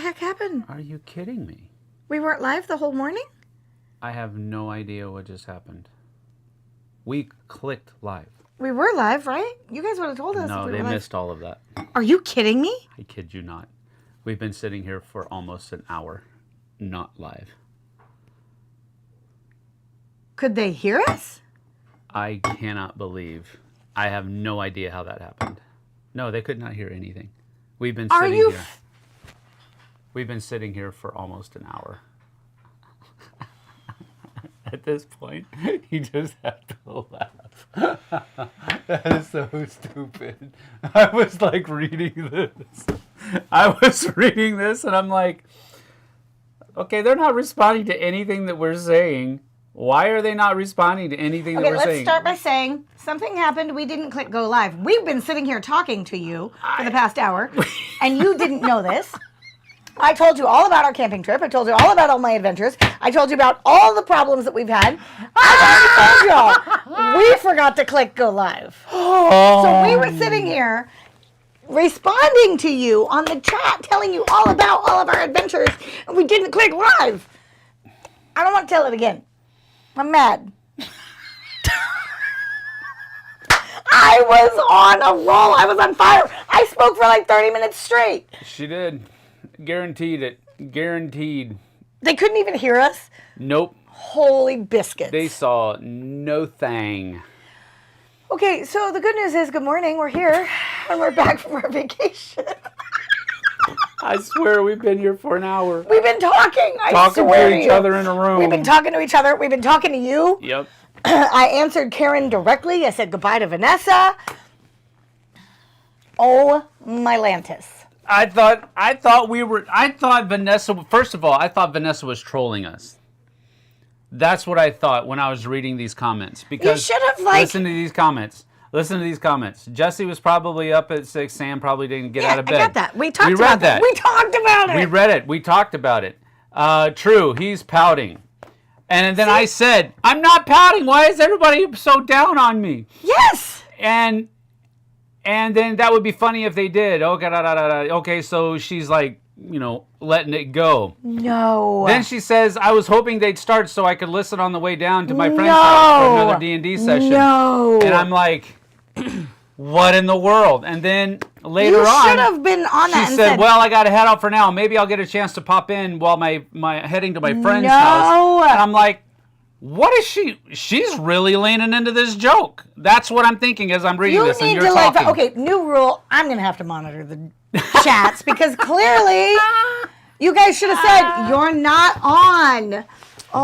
heck happened? Are you kidding me? We weren't live the whole morning? I have no idea what just happened. We clicked live. We were live, right? You guys would have told us. No, if we they were live. missed all of that. Are you kidding me? I kid you not. We've been sitting here for almost an hour, not live. Could they hear us? I cannot believe. I have no idea how that happened. No, they could not hear anything. We've been sitting here. We've been sitting here for almost an hour. At this point, you just have to laugh. That is so stupid. I was like reading this. And I'm like, okay, they're not responding to anything that we're saying. Why are they not responding to anything that we're saying? Okay, let's start by saying something happened. We didn't click go live. We've been sitting here talking to you for the past hour, and you didn't know this. I told you all about our camping trip. I told you all about all my adventures. I told you about all the problems that we've had. I already told y'all. We forgot to click go live. So we were sitting here responding to you on the chat, telling you all about all of our adventures, and we didn't click live. I don't want to tell it again. I'm mad. I was on a roll. I was on fire. I spoke for like 30 minutes straight. She did. Guaranteed it. Guaranteed. They couldn't even hear us? Nope. Holy biscuits. They saw no thing. Okay, so the good news is good morning. We're here and we're back from our vacation. I swear we've been here for an hour. We've been talking. Talking to each other in a room. We've been talking to each other. We've been talking to you. Yep. I answered Karen directly. I said goodbye to Vanessa. Oh, my Lantis. I thought Vanessa, first of all, I thought Vanessa was trolling us. That's what I thought when I was reading these comments. Because you should have, like... Listen to these comments. Jessie was probably up at 6. Sam probably didn't get out of bed. I got that. We talked about that. We talked about it. We read it. We talked about it. True, he's pouting. And then I said, I'm not pouting. Why is everybody so down on me? Yes. And then that would be funny if they did. Okay, so she's like, letting it go. No. Then she says, I was hoping they'd start so I could listen on the way down to my friend's house for another D&D session. No. And I'm like, what in the world? And then later on, you should have been on that. She said, well, I got to head out for now. Maybe I'll get a chance to pop in while my heading to my friend's house. And I'm like, what is she? She's really leaning into this joke. That's what I'm thinking as I'm reading this and you're talking. Okay, new rule. I'm going to have to monitor the chats because clearly you guys should have said you're not on.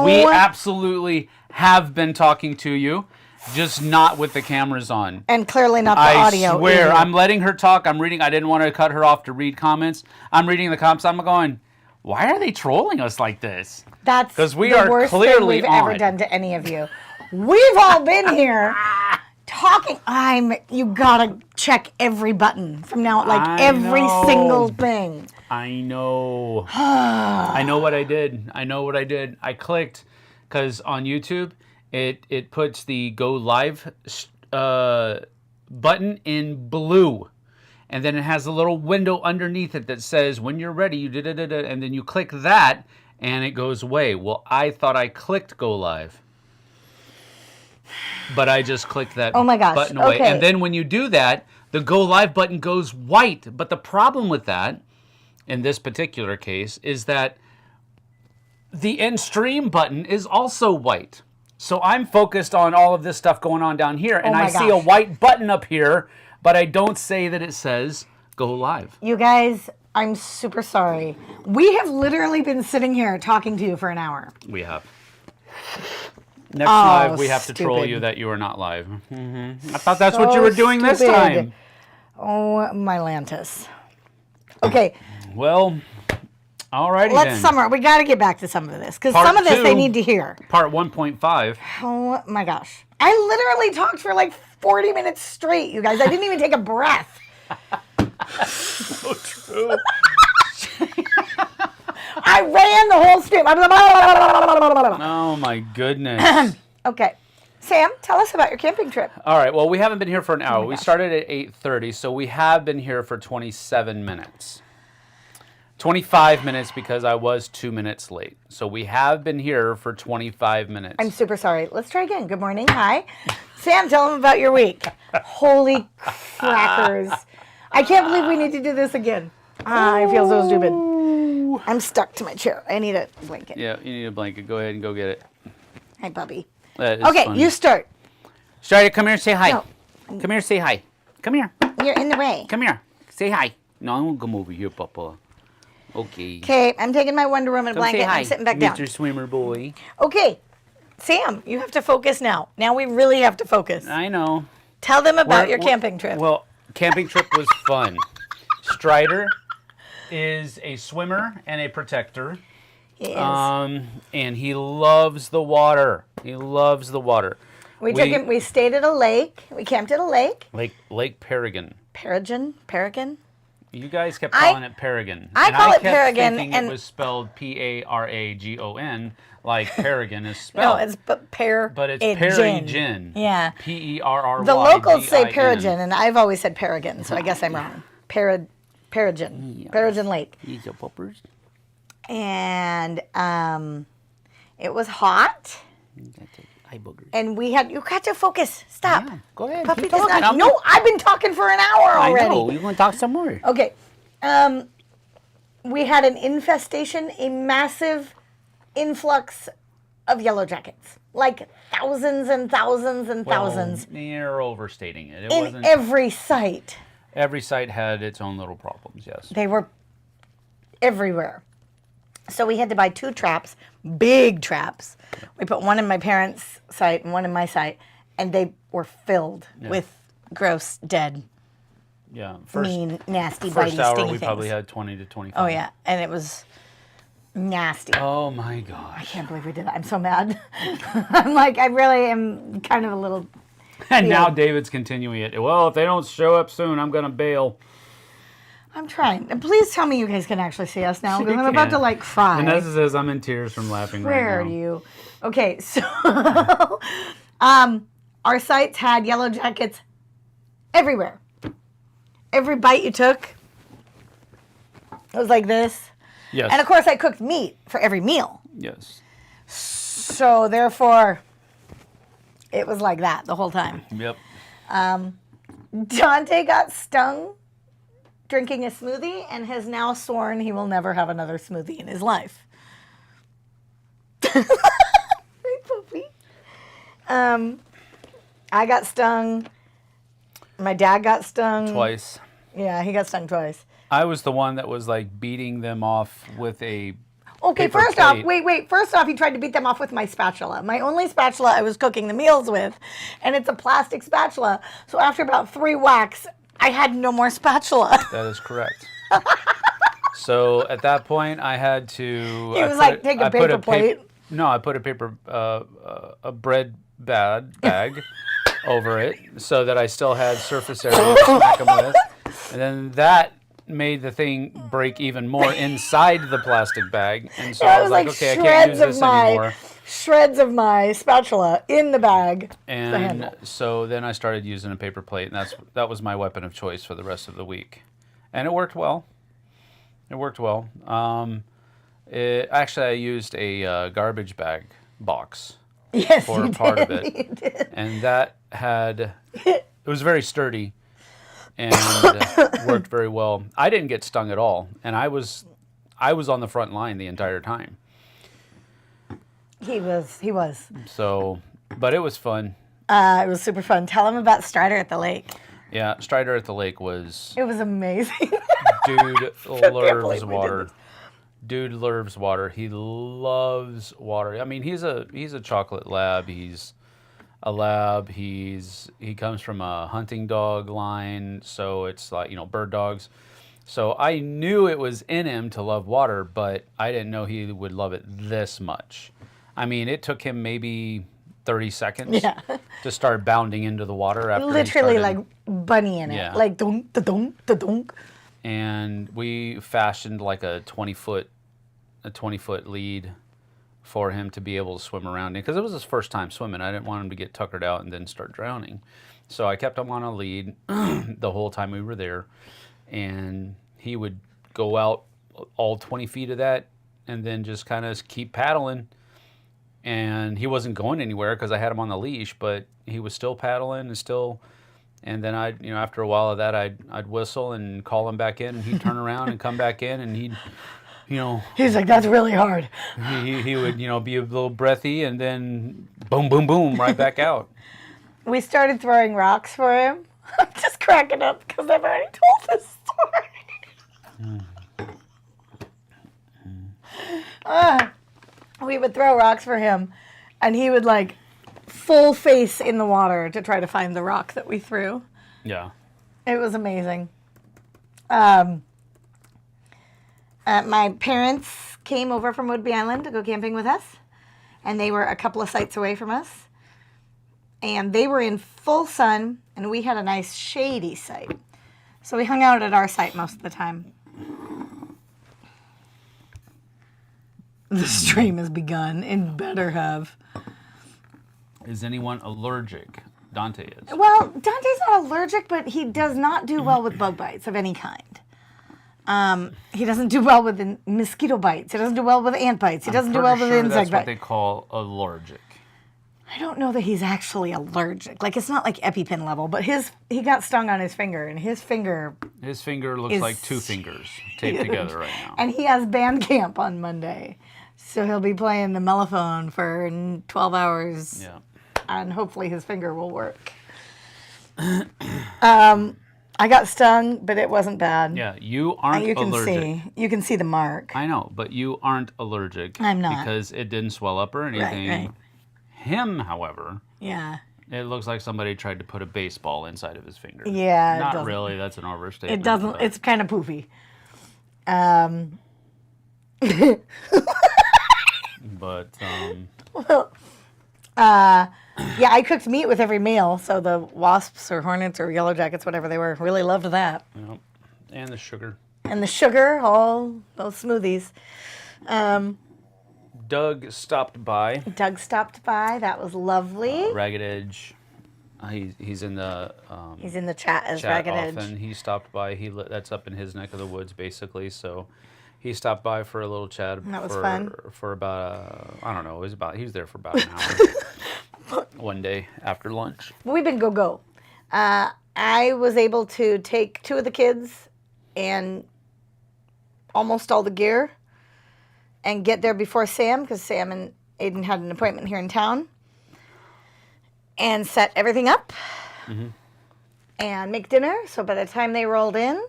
We absolutely have been talking to you, just not with the cameras on. And clearly not the audio. I swear, either. I'm letting her talk. I'm reading. I didn't want to cut her off to read comments. I'm reading the comments. I'm going, why are they trolling us like this? That's because we the are worst clearly thing we've ever done to any of you. We've all been here talking. You gotta check every button from now on, like every single thing. I know. I know what I did. I clicked because on YouTube it puts the go live button in blue. And then it has a little window underneath it that says, when you're ready, you da-da-da-da, and then you click that, and it goes away. Well, I thought I clicked go live. But I just clicked that button away. Okay. And then when you do that, the go live button goes white. But the problem with that, in this particular case, is that the end stream button is also white. So I'm focused on all of this stuff going on down here, and I see a white button up here, but I don't say that it says go live. You guys, I'm super sorry. We have literally been sitting here talking to you for an hour. We have. Next live, we have to troll you that you are not live. I thought that's what you were doing this time. Oh, my Lantis. Okay. Well, alrighty Let's summarize. We got to get back to some of this, because some of this they need to hear. Part 1.5. Oh, my gosh. I literally talked for like 40 minutes straight, you guys. I didn't even take a breath. So true. I ran the whole stream. Oh, my goodness. Okay. Sam, tell us about your camping trip. All right. Well, we haven't been here for an hour. We started at 8:30, so we have been here for 27 minutes. 25 minutes because I was 2 minutes late. So we have been here for 25 minutes. I'm super sorry. Let's try again. Good morning. Hi. Sam, tell them about your week. Holy crackers. I can't believe we need to do this again. I feel so stupid. I'm stuck to my chair. I need a blanket. Yeah, you need a blanket. Go ahead and go get it. Hi, puppy. That is Okay, funny. you start. Strider, come here, say hi. No. Come here, say hi. Come here. You're in the way. Come here. Say hi. No, I won't come over here, Papa. Okay. Okay, I'm taking my Wonder Woman Come blanket say and hi, I'm sitting back Mr. down. Swimmer Boy. Okay, Sam, you have to focus now. Now we really have to focus. I know. Tell them about your We're- camping trip. Well, camping trip was fun. Strider is a swimmer and a protector. He is. And he loves the water. He loves the water. we took him. We stayed at a lake. We camped at a lake. Lake Paragon. Paragon. You guys kept calling it Paragon. I and call it kept Paragon, thinking and- it was spelled Paragon, like Paragon is No, spelled. it's but it's Perigin. Perigin. Yeah. Perry. The locals say Perigin, and I've always said Paragon, so I guess I'm wrong. Perigin. Perigin Lake. These are poppers. And it was hot, Eye boogers. and you got to focus. Stop. Yeah, go ahead. Puppy keep does talking. not. No, I've been talking for an hour already. I know. We're going to talk some more. Okay. We had an infestation, a massive influx of yellow jackets. Like thousands and thousands and thousands. Well, you're overstating it. It In wasn't. every site. Every site had its own little problems, yes. They were everywhere. So we had to buy 2 traps, big traps. We put one in my parents' site and one in my site, and they were filled with gross, dead, Yeah. mean, nasty, First bitey, hour, stingy we things. probably had 20 to 25. Oh, yeah. And it was nasty. Oh, my I gosh. can't believe we did that. I'm so mad. I'm like, I really am kind of a little... And now Yeah. David's continuing it. Well, if they don't show up soon, I'm going to bail. I'm trying. And please tell me you guys can actually see us now, because You I'm about can. to, like, cry. Vanessa says I'm in tears from laughing Where right are now. you? Okay, so our sites had yellow jackets everywhere. Every bite you took, it was like this. Yes. And of course, I cooked meat for every meal. Yes. So therefore, it was like that the whole time. Yep. Dante got stung drinking a smoothie and has now sworn he will never have another smoothie in his life. Hey, puppy. I got stung. My dad got stung. Twice. Yeah, he got stung twice. I was the one that was like beating them off with a Okay, paper first off, plate. wait. First off, he tried to beat them off with my spatula. My only spatula I was cooking the meals with, and it's a plastic spatula. So after about 3 whacks, I had no more spatula. That is correct. So at that point, I had to. He was like, "Take a paper plate." No, I put a paper, a bread bag over it so that I still had surface area to smack them with, and then that made the thing break even more inside the plastic bag, and so I was like, okay, I can't use this anymore. Shreds of my spatula in the bag. the And handle. so then I started using a paper plate, and that was my weapon of choice for the rest of the week, and it worked well. It worked well. Actually, I used a garbage bag box Yes, for you part of did. it, You did. and that it was very sturdy and worked very well. I didn't get stung at all, and I was on the front line the entire time. He was. So, but it was fun. It was super fun. Tell him about Strider at the lake. Yeah, Strider at the lake was. It was amazing. Dude believe loves we did water. this. Dude loves water. He loves water. I mean, he's a chocolate lab. He's a lab. He comes from a hunting dog line, so it's like, bird dogs. So I knew it was in him to love water, but I didn't know he would love it this much. I mean, it took him maybe 30 seconds Yeah. to start bounding into the water after Literally he like started. bunny in it. Yeah. Like dunk, da dunk, da dunk. And we fashioned like a 20-foot lead for him to be able to swim around in, because it was his first time swimming. I didn't want him to get tuckered out and then start drowning. So I kept him on a lead the whole time we were there, and he would go out all 20 feet of that and then just kind of keep paddling. And he wasn't going anywhere because I had him on the leash, but he was still paddling and still. And then after a while of that, I'd whistle and call him back in, and he'd turn around and come back in, and he'd, He's like, that's really hard. he would, be a little breathy, and then boom, boom, boom, right back out. We started throwing rocks for him. I'm just cracking up because I've already told this story. We would throw rocks for him, and he would like full face in the water to try to find the rock that we threw. Yeah. It was amazing. My parents came over from Whidbey Island to go camping with us, and they were a couple of sites away from us. And they were in full sun, and we had a nice shady site. So we hung out at our site most of the time. The stream has begun and better have. Is anyone allergic? Dante is. Well, Dante's not allergic, but he does not do well with bug bites of any kind. He doesn't do well with the mosquito bites. He doesn't do well with ant bites. He doesn't do well with insect bites. That's what they call allergic. I don't know that he's actually allergic. Like, it's not like EpiPen level, but he got stung on his finger, and his finger looks like two fingers taped together right now. And he has band camp on Monday. So he'll be playing the mellophone for 12 hours. Yeah. And hopefully his finger will work. I got stung, but it wasn't bad. Yeah, you aren't allergic. You can see the mark. I know, but you aren't allergic. I'm not. Because it didn't swell up or anything. Right. Him, however, yeah, it looks like somebody tried to put a baseball inside of his finger. Yeah. Not really, that's an overstatement. It doesn't, but it's kind of poofy. But, well, yeah, I cooked meat with every meal, so the wasps or hornets or yellow jackets, whatever they were, really loved that. Yep. And the sugar. And the sugar, all those smoothies. Doug stopped by. That was lovely. Ragged Edge. He's in the chat as Ragged Edge. Often. He stopped by. That's up in his neck of the woods, basically. So he stopped by for a little chat. That was fun. For about I don't know. He was there for about an hour. One day after lunch. We've been go. I was able to take 2 of the kids and almost all the gear and get there before Sam, because Sam and Aiden had an appointment here in town, and set everything up and make dinner. So by the time they rolled in,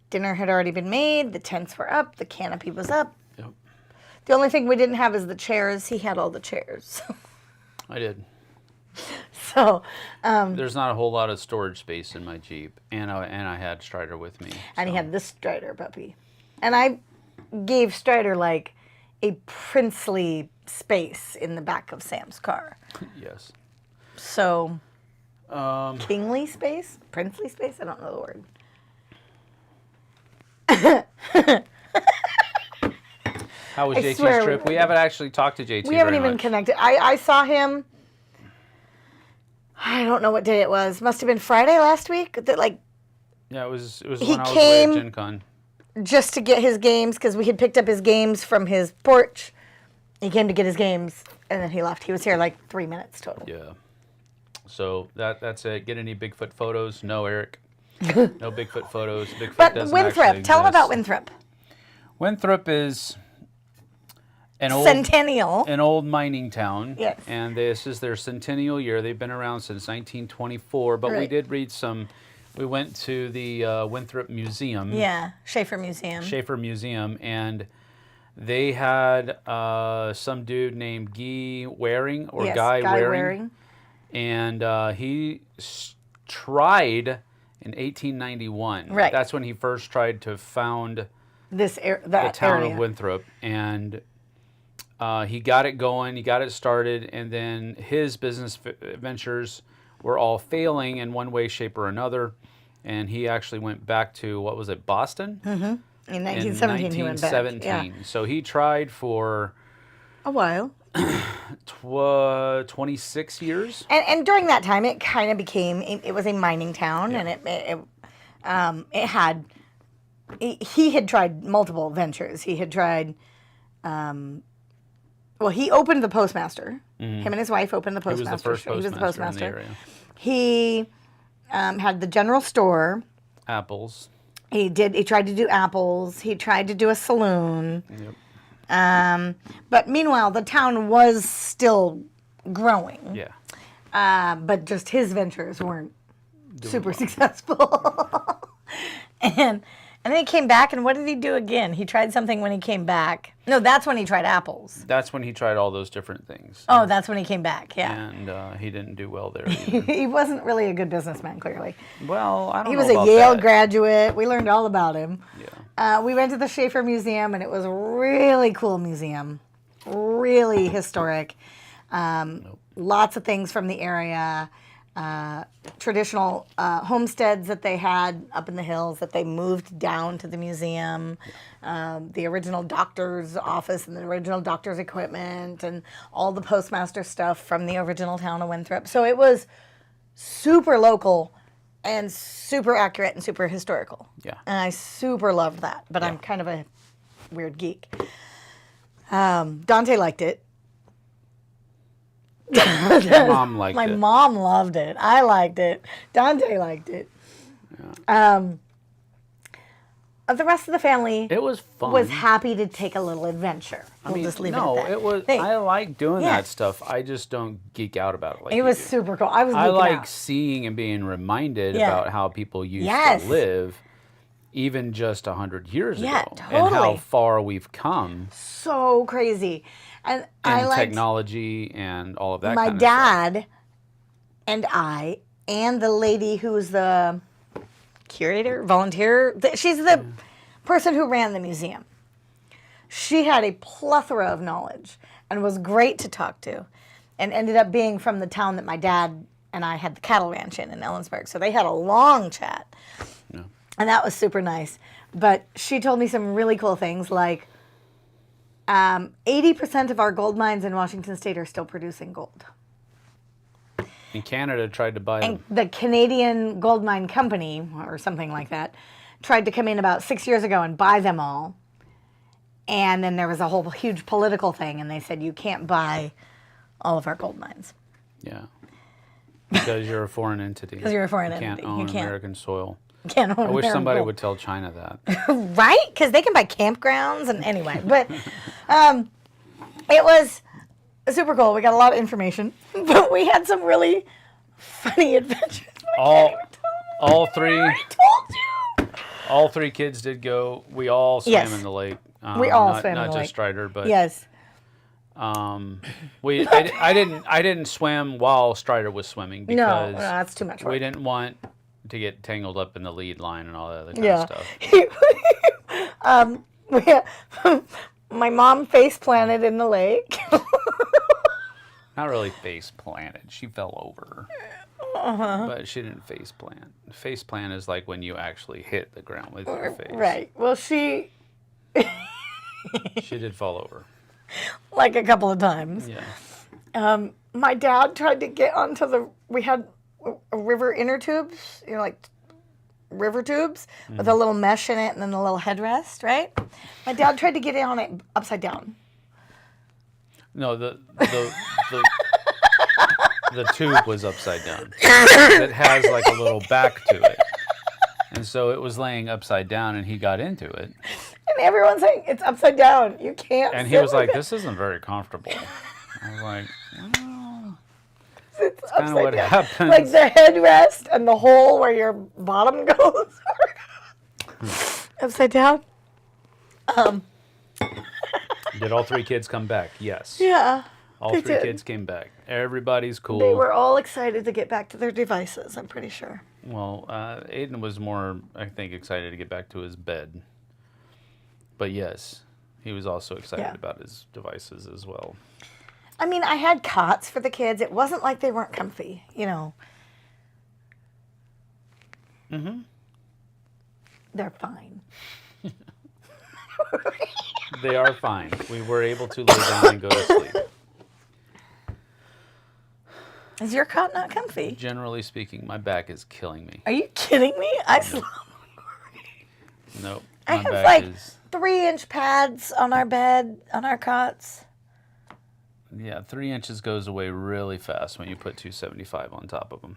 dinner had already been made, the tents were up, the canopy was up. Yep. The only thing we didn't have is the chairs. He had all the chairs. I did. So there's not a whole lot of storage space in my Jeep, and I had Strider with me. And he had this Strider puppy. And I gave Strider like a princely space in the back of Sam's car. Yes. So, kingly space? Princely space? I don't know the word. How was JT's trip? We haven't actually talked to JT. We haven't even connected. I saw him, I don't know what day it was. Must have been Friday last week. Yeah, it was when he I was came away at Gen Con. Just to get his games, because we had picked up his games from his porch. He came to get his games, and then he left. He was here like 3 minutes total. Yeah. So that's it. Get any Bigfoot photos? No, Eric. No Bigfoot photos. Bigfoot but doesn't Winthrop, actually tell him exist. about Winthrop. Winthrop is an old mining town. Yes. And this is their centennial year. They've been around since 1924. But we did read some. We went to the Winthrop Museum. Yeah, Schaefer Museum, and they had some dude named Guy Waring, Guy Waring. And he tried in 1891. Right. That's when he first tried to found the town area of Winthrop. And he got it going, he got it started, and then his business ventures were all failing in one way, shape, or another. And he actually went back to, what was it, Boston? Mm-hmm. In 1917, he went back. Yeah. So he tried for a while. 26 years. And during that time, it kind of became, it was a mining town, and it had he had tried multiple ventures. He had tried, he opened the Postmaster. Him and his wife opened the Postmaster. He was the first postmaster, He was the Postmaster. in the area. He had the general store. Apples. He tried to do apples. He tried to do a saloon. Yep. But meanwhile, the town was still growing. Yeah. But just his ventures weren't super successful. And then he came back, and what did he do again? He tried something when he came back. No, that's when he tried apples. That's when he tried all those different things. Oh, that's when he came back, yeah. And he didn't do well there either. He wasn't really a good businessman, clearly. Well, I don't know He was a about Yale that. graduate. We learned all about him. Yeah. We went to the Schaefer Museum, and it was a really cool museum. Really historic. Lots of things from the area. Traditional homesteads that they had up in the hills that they moved down to the museum. The original doctor's office and the original doctor's equipment and all the postmaster stuff from the original town of Winthrop. So it was super local and super accurate and super historical. Yeah. And I super loved that, but I'm kind of a weird geek. Dante liked it. My mom liked My it. mom loved it. I liked it. Dante liked it. Yeah. The rest of the family It was fun. was happy to take a little adventure. We'll just leave it at that. it was. Hey, I like doing Yeah. that stuff. I just don't geek out about it like it you was do. super cool. I was I geeking like out. seeing and being reminded Yeah. about how people used Yes. to live, even just 100 years Yeah, ago, and how totally. far we've come So crazy. And I in liked technology and all of that. my kind of stuff. dad and I and the lady who's the curator, volunteer. She's the person who ran the museum. She had a plethora of knowledge and was great to talk to, and ended up being from the town that my dad and I had the cattle ranch in Ellensburg. So they had a long chat, and that was super nice. But she told me some really cool things, like 80% of our gold mines in Washington State are still producing gold. And Canada tried to buy And them. the Canadian Gold Mine Company, or something like that, tried to come in about 6 years ago and buy them all. And then there was a whole huge political thing, and they said, you can't buy all of our gold mines. Yeah. Because you're a foreign entity. Because you're a foreign you entity. Can't own You can't. American soil. You can't own I wish American somebody gold. would tell China that. Right? Because they can buy campgrounds, and anyway. But it was super cool. We got a lot of information. But we had some really funny adventures. all I told you. all three kids did go. We all swam Yes. in the lake. We all not, swam in not the just lake. Strider, but Yes. I didn't swim while Strider was swimming No, because that's too much work. we didn't want to get tangled up in the lead line and all that other kind Yeah. of stuff. My mom face planted in the lake. Not really face planted. She fell over. But she didn't face plant. Face plant is like when you actually hit the ground with your face. Right. Well, she, She did fall over. like a couple of times. Yeah. My dad tried to get onto we had river inner tubes, like river tubes with a little mesh in it and then a little headrest, right? My dad tried to get on it upside down. No, the tube was upside down. It has like a little back to it. And so it was laying upside down and he got into it. And everyone's saying, it's upside down. You can't And he sit was with like, it. this isn't very comfortable. I was like, It's kind of upside what down. happens. Like the headrest and the hole where your bottom goes. Upside down? Did all three kids come back? Yes. Yeah. All they three did. kids came back. Everybody's cool. They were all excited to get back to their devices, I'm pretty sure. Well, Aiden was more, I think, excited to get back to his bed. But yes, he was also excited Yeah. about his devices as well. I mean, I had cots for the kids. It wasn't like they weren't comfy, Mm-hmm. They're fine. They are fine. We were able to lay down and go to sleep. Is your cot not comfy? Generally speaking, my back is killing me. Are you kidding me? I slept. Nope. I My have back like is 3-inch pads on our bed, on our cots. yeah, 3 inches goes away really fast when you put 275 on top of them.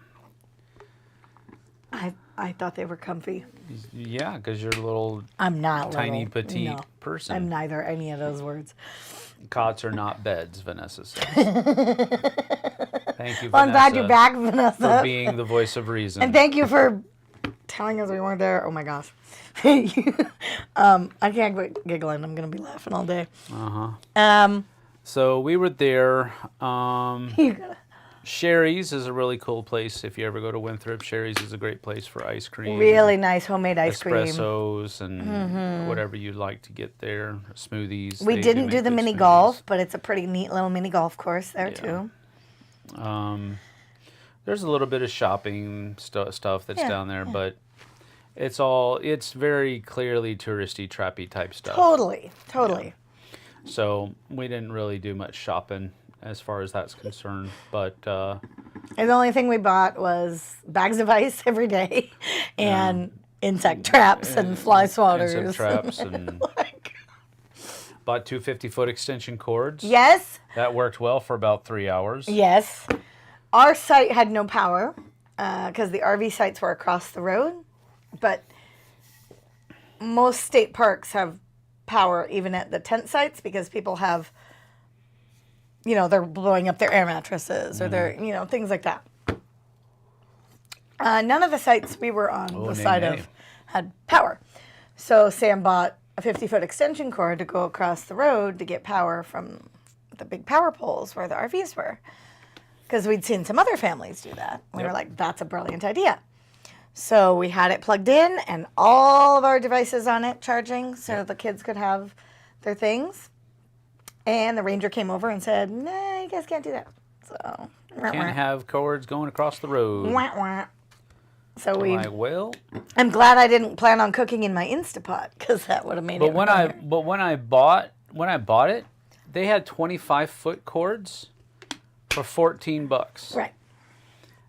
I thought they were comfy. Yeah, because you're a little I'm not tiny little. petite No, person. I'm neither any of those words. Cots are not beds, Vanessa says. Thank you, Well, I'm Vanessa, glad you're back, Vanessa. for being the voice of reason. And thank you for telling us we weren't there. Oh my gosh. I can't quit giggling. I'm gonna be laughing all day. So we were there. You gotta Sherry's is a really cool place. If you ever go to Winthrop, Sherry's is a great place for ice cream. really nice homemade ice cream. Espressos and whatever you'd like to get there. Smoothies. We They didn't make do the good mini smoothies. golf, but it's a pretty neat little mini golf course there too. There's a little bit of shopping stuff that's Yeah, down there, but it's very clearly touristy, trappy type stuff. Totally. So we didn't really do much shopping as far as that's concerned, but And the only thing we bought was bags of ice every day and insect traps and fly swatters. insect traps and Like, bought 2 50-foot extension cords. yes. That worked well for about 3 hours. Yes. Our site had no power because the RV sites were across the road. But most state parks have power even at the tent sites because people have, they're blowing up their air mattresses or their, things like that. None of the sites we were on the side of had power. So Sam bought a 50-foot extension cord to go across the road to get power from the big power poles where the RVs were. Because we'd seen some other families do that. We were like, that's a brilliant idea. So we had it plugged in and all of our devices on it charging so the kids could have their things. And the ranger came over and said, nah, you guys can't do that. So Can't have cords going across the road. wah, wah. So I'm like, well, I'm glad I didn't plan on cooking in my Instapot because that would have made it. when I bought it, they had 25-foot cords for $14. Right.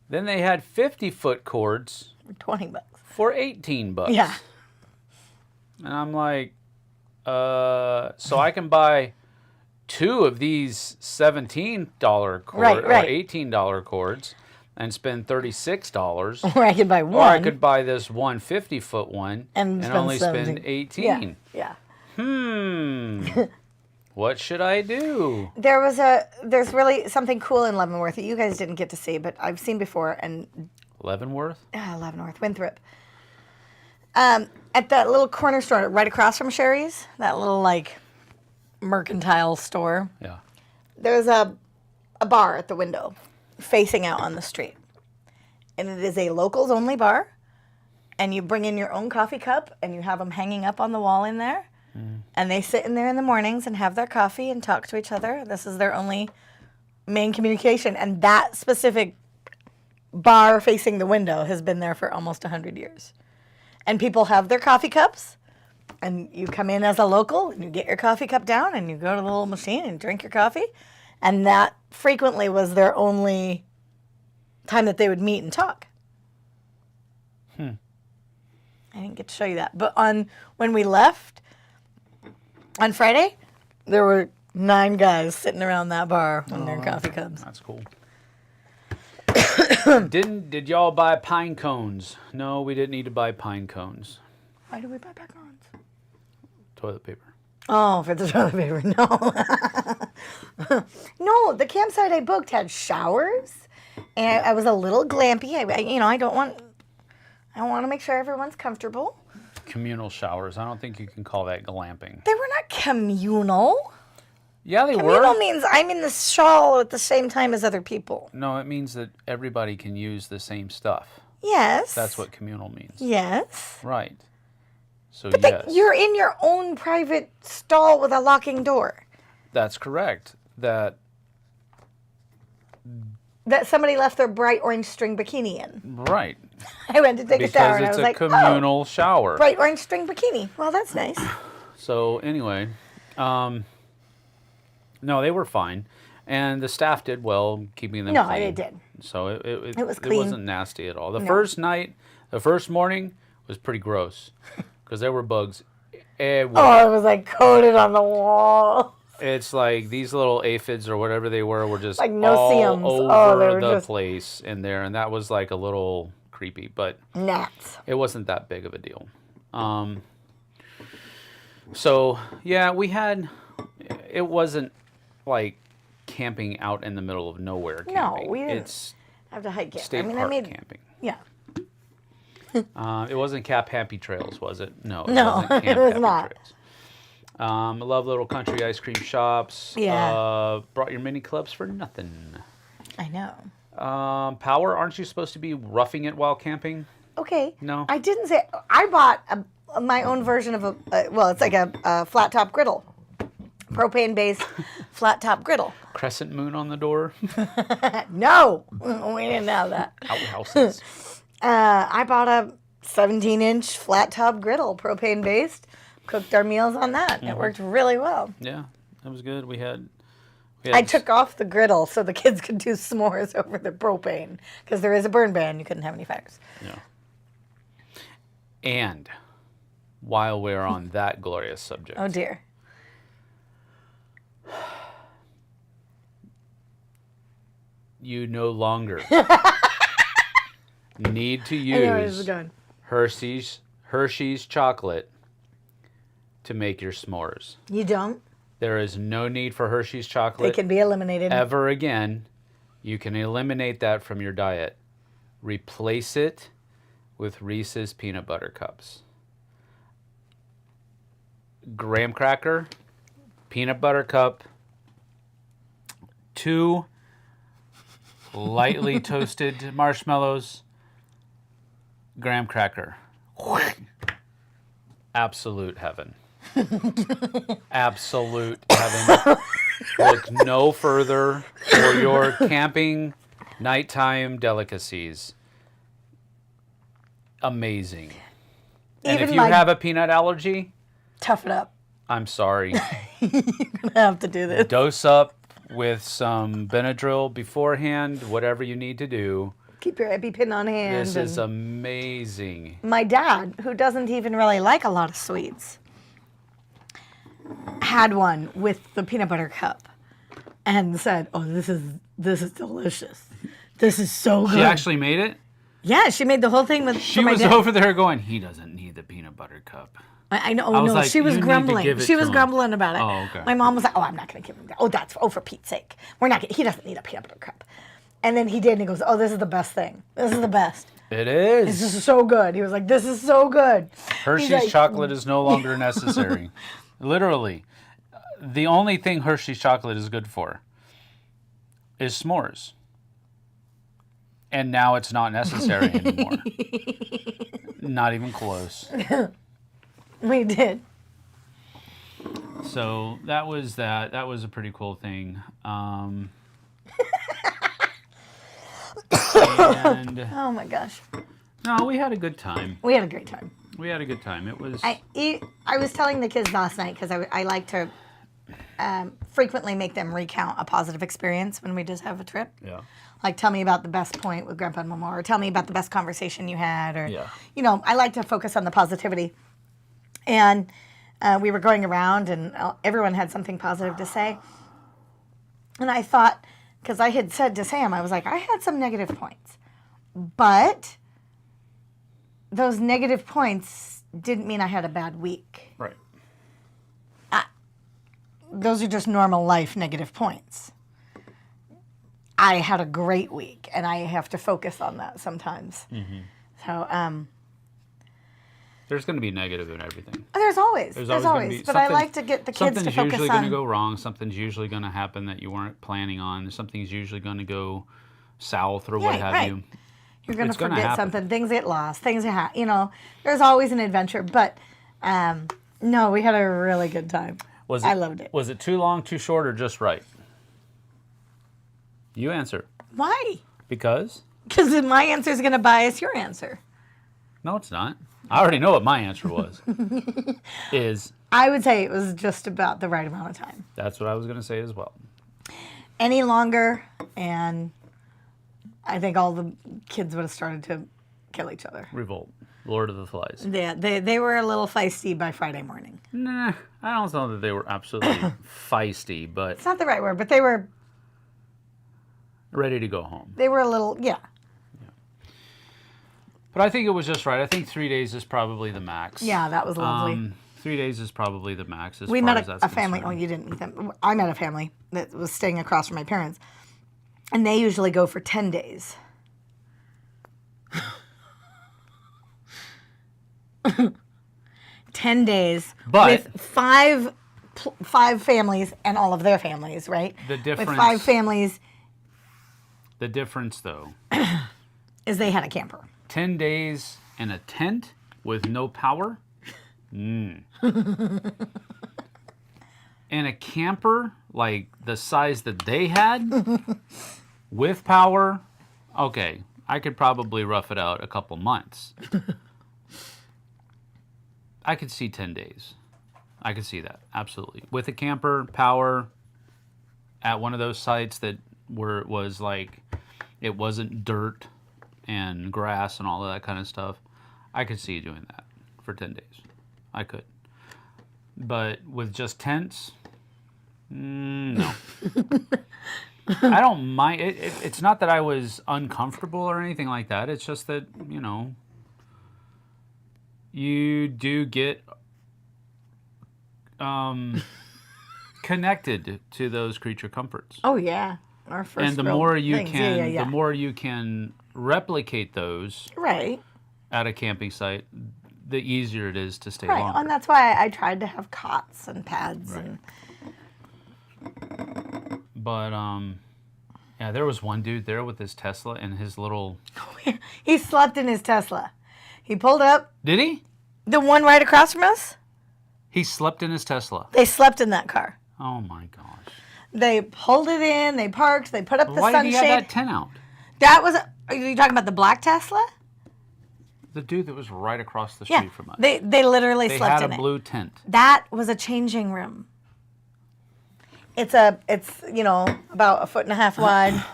Then they had 50-foot cords $20. for $18. Yeah. And I'm like, so I can buy 2 of these $17 cords Right. or $18 cords and spend $36. Or I could buy one. Or I could buy this 150-foot one and spend only spend 17. $18. Yeah. What should I do? There's really something cool in Leavenworth that you guys didn't get to see, but I've seen before. And Leavenworth? Leavenworth, Winthrop. At that little corner store right across from Sherry's, that little like mercantile store. Yeah. There's a bar at the window facing out on the street. And it is a locals only bar. And you bring in your own coffee cup and you have them hanging up on the wall in there. And they sit in there in the mornings and have their coffee and talk to each other. This is their only main communication. And that specific bar facing the window has been there for almost 100 years. And people have their coffee cups. And you come in as a local and you get your coffee cup down and you go to the little machine and drink your coffee. And that frequently was their only time that they would meet and talk. I didn't get to show you that. But when we left on Friday, there were 9 guys sitting around that bar on their coffee cups. That's cool. Did y'all buy pine cones? No, we didn't need to buy pine cones. Why do we buy macarons? Toilet paper. Oh, for the toilet paper. No. No, the campsite I booked had showers. And I was a little glampy. I don't want to make sure everyone's comfortable. Communal showers. I don't think you can call that glamping. They were not communal. Yeah, they Communal were. means I'm in the shawl at the same time as other people. No, it means that everybody can use the same stuff. Yes. That's what communal means. Yes. Right. So But yes. you're in your own private stall with a locking door. That's correct. That Somebody left their bright orange string bikini in. right. I went to take a shower Because and I it's was a like, communal shower. oh, bright orange string bikini. Well, that's nice. So anyway, no, they were fine, and the staff did well keeping them. No, clean. they did. So it was clean. It wasn't nasty at all. The first morning was pretty gross because there were bugs It was. Oh, it was like coated on the wall. It's like these little aphids or whatever they were just Like all no-see-ums. over They were the just place in there, and that was like a little creepy, but gnats. it wasn't that big of a deal. So yeah, it wasn't like camping out in the middle of nowhere camping. No, we didn't It's have to hike it. state park camping. Yeah. It wasn't Cap Happy Trails, was it? No, it No, wasn't Camp it was Happy not. Trails. I love little country ice cream shops. Yeah. Brought your mini clubs for nothing. I know. Power, aren't you supposed to be roughing it while camping? Okay. No. I didn't say. I bought my own version of it's like a flat top griddle. Propane based flat top griddle. Crescent moon on the door. No, we didn't have that. Outhouses. I bought a 17-inch flat top griddle, propane based. Cooked our meals on that. It worked really well. Yeah, that was good. We had I took off the griddle so the kids could do s'mores over the propane because there is a burn ban. You couldn't have any fires. Yeah. And while we're on that glorious subject, Oh dear. you no longer need to I know where this is use going. Hershey's chocolate to make your s'mores. You don't. There is no need for Hershey's They chocolate can be eliminated. ever again. You can eliminate that from your diet. Replace it with Reese's peanut butter cups. Graham cracker, peanut butter cup, 2 lightly toasted marshmallows, graham cracker. Absolute heaven. Absolute heaven. Look no further for your camping nighttime delicacies. Amazing. And if you have a peanut allergy, Tough it up. I'm sorry. You're gonna have to do this. Dose up with some Benadryl beforehand, whatever you need to do. Keep your EpiPen on hand. This is amazing. My dad, who doesn't even really like a lot of sweets, had one with the peanut butter cup and said, "Oh, this is delicious. This is so good." She actually made it? Yeah, she made the whole thing with. She for my was dad. over there going, he doesn't need the peanut butter cup. I know. I was No, like, she was "You need to grumbling. give it She to was him." grumbling about it. Oh, okay. My mom was like, "Oh, I'm not going to give him that. Oh, for Pete's sake. We're not. He doesn't need a peanut butter cup." And then he did, and he goes, "Oh, this is the best thing. This is the best. It This is. is so good." He was like, "This is so good." Hershey's like- chocolate is no longer necessary. Literally. The only thing Hershey's chocolate is good for is s'mores. And now it's not necessary anymore. Not even close. We did. So that was that. That was a pretty cool thing. And Oh my gosh, no, we had a good time. we had a great time. We had a good time. It was. I was telling the kids last night because I like to frequently make them recount a positive experience when we just have a trip. Yeah. Like, tell me about the best point with Grandpa and Mama, or tell me about the best conversation you had, or, Yeah. I like to focus on the positivity. And we were going around, and everyone had something positive to say. And I thought, because I had said to Sam, I was like, I had some negative points. But those negative points didn't mean I had a bad week. Right. Those are just normal life negative points. I had a great week, and I have to focus on that sometimes. Mm-hmm. So, There's going to be negative in everything. there's always. gonna be But I like to get the kids to something's focus usually going to on. go wrong. Something's usually going to happen that you weren't planning on. Something's usually going to go south or what Right, have right. you. You're going to it's gonna forget happen. something. Things get lost. Things happen. There's always an adventure. But no, we had a really good time. I loved it. Was it too long, too short, or just right? You answer. Why? Because? Because my answer is going to bias your answer. No, it's not. I already know what my answer was. I would say it was just about the right amount of time. That's what I was going to say as well. Any longer, and I think all the kids would have started to kill each other. Revolt. Lord of the Flies. Yeah, they were a little feisty by Friday morning. Nah, I don't know that they were absolutely feisty, but It's not the right word, but they were ready to go home. a little, yeah. But I think it was just right. I think 3 days is probably the max. Yeah, that was lovely. 3 days is probably the max as We far met as that's a family. Oh, concerned. you didn't meet them. I met a family that was staying across from my parents, and they usually go for 10 days. 10 days But- with five families and all of their families, right? The difference- With 5 families The difference, though, is they had a camper. 10 days in a tent with no power? And a camper like the size that they had with power? Okay, I could probably rough it out a couple months. I could see 10 days. I could see that, absolutely. With a camper, power, at one of those sites that was like, it wasn't dirt and grass and all of that kind of stuff, I could see you doing that for 10 days. I could. But with just tents, no. I don't mind. It's not that I was uncomfortable or anything like that. It's just that, you do get connected to those creature comforts. Oh, yeah. Our first And the real more you things. can, Yeah. the more you can replicate those Right. at a camping site, the easier it is to stay Right. longer. And that's why I tried to have cots and pads and But yeah, there was one dude there with his Tesla and his little. he slept in his Tesla. He pulled up, Did he? the one right across from us, He slept in his Tesla. they slept in that car. Oh my gosh! They pulled it in, they parked, they put up the Why did he have sunshade. that tent out? That was, are you talking about the black Tesla? The dude that was right across the street Yeah. from us. They literally They slept had in a it. blue tent. That was a changing room. It's about 1.5 feet wide.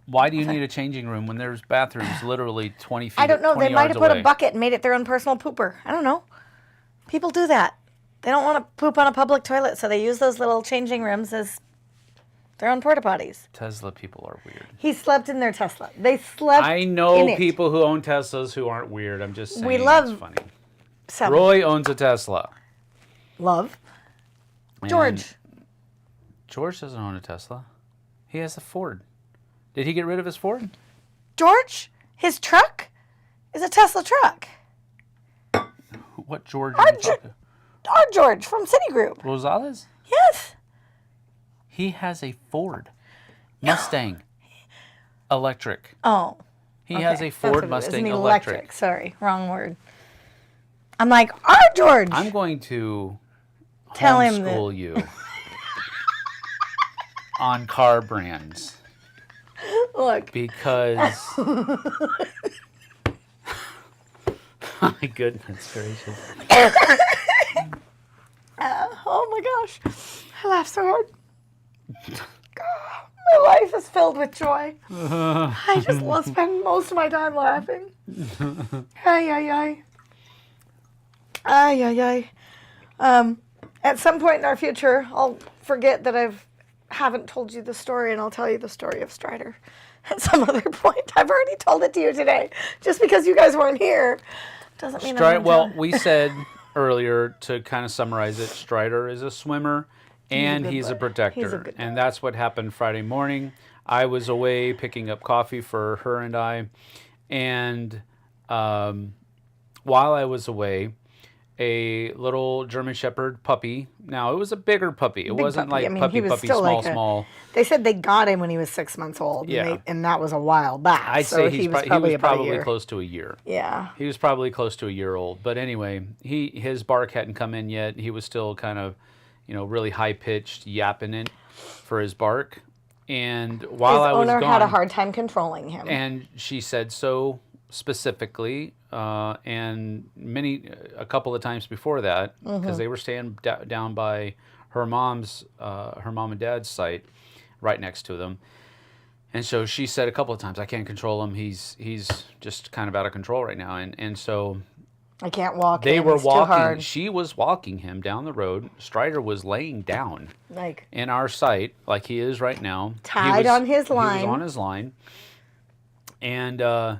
Why do you need a changing room when there's bathrooms literally 20 feet? I don't know. 20 They might have yards put away? a bucket and made it their own personal pooper. I don't know. People do that. They don't want to poop on a public toilet, so they use those little changing rooms as their own porta potties. Tesla people are weird. He slept in their Tesla. They slept I in know it. people who own Teslas who aren't weird. I'm just saying. We love- it's funny. Some. Roy owns a Tesla. Love. And George. George doesn't own a Tesla. He has a Ford. Did he get rid of his Ford? George, his truck is a Tesla truck. What George are you talking? Our George from Citigroup. Rosales? Yes. He has a Ford Mustang electric. Oh. He has okay. a That's Ford what it is. Mustang An electric. Sorry, wrong word. I'm like, our George. I'm going to Tell him that- homeschool you on car brands Look. because my goodness gracious. Oh my gosh. I laugh so hard. My life is filled with joy. I just spend most of my time laughing. Ay, ay, ay. Ay, ay, ay. At some point in our future, I'll forget that haven't told you the story, and I'll tell you the story of Strider at some other point. I've already told it to you today. Just because you guys weren't here doesn't mean I'm gonna Well, tell it. we said earlier, to kind of summarize it, Strider is a swimmer and good he's a boy. protector. He's a good And that's what happened Friday morning. I was away picking up coffee for her and I. And while I was away, a little German Shepherd puppy. Now, it was a bigger puppy. It wasn't puppy. like I mean, puppy, he was puppy, still small, like small. They said they got him when he was 6 months old. Yeah. And that was a while back. I'd so say he was he probably was about a probably year. close to a year. Yeah. He was probably close to a year old. But anyway, his bark hadn't come in yet. He was still kind of, really high-pitched, yapping it for his bark. And while I was His owner gone, had a hard time controlling him. and she said so specifically, and a couple of times before that, because they were staying down by her mom and dad's site, right next to them. And so she said a couple of times, "I can't control him. He's just kind of out of control right now." And so I can't walk They him. were It's too walking. hard. She was walking him down the road. Strider was laying down Like in our sight, like he is right now. Tied on his line. He was on his line. And the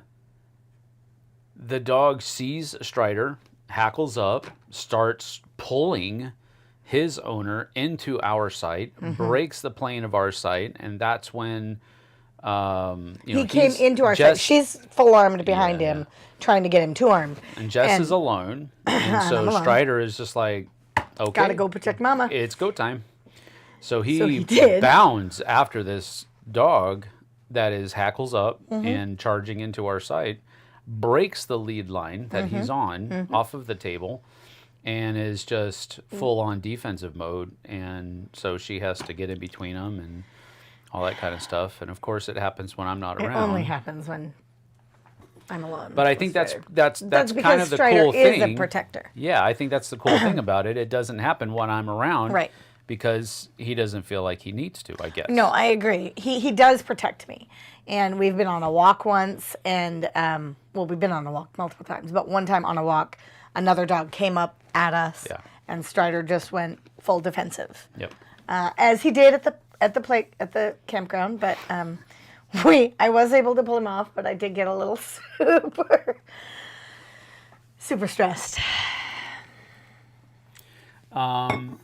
dog sees Strider, hackles up, starts pulling his owner into our sight, breaks the plane of our sight, and that's when he came into our sight. She's full armed behind him, trying to get him two armed. And Jess is alone, and so Strider is just like, okay, gotta go protect Mama. It's go time. So he did. bounds after this dog that is hackles up and charging into our sight, breaks the lead line that he's on off of the table, and is just full on defensive mode. And so she has to get in between them and all that kind of stuff. And of course, it happens when I'm not around. It only happens when I'm alone. But I think that's because kind of the Strider cool thing. is a protector. Yeah, I think that's the cool thing about it. It doesn't happen when I'm around. Right. Because he doesn't feel like he needs to, I guess. No, I agree. He does protect me. And we've been on a walk once, and, well, we've been on a walk multiple times, but one time on a walk, another dog came up at us, and Strider just went full defensive. Yep. As he did at the campground, but I was able to pull him off, but I did get a little super stressed.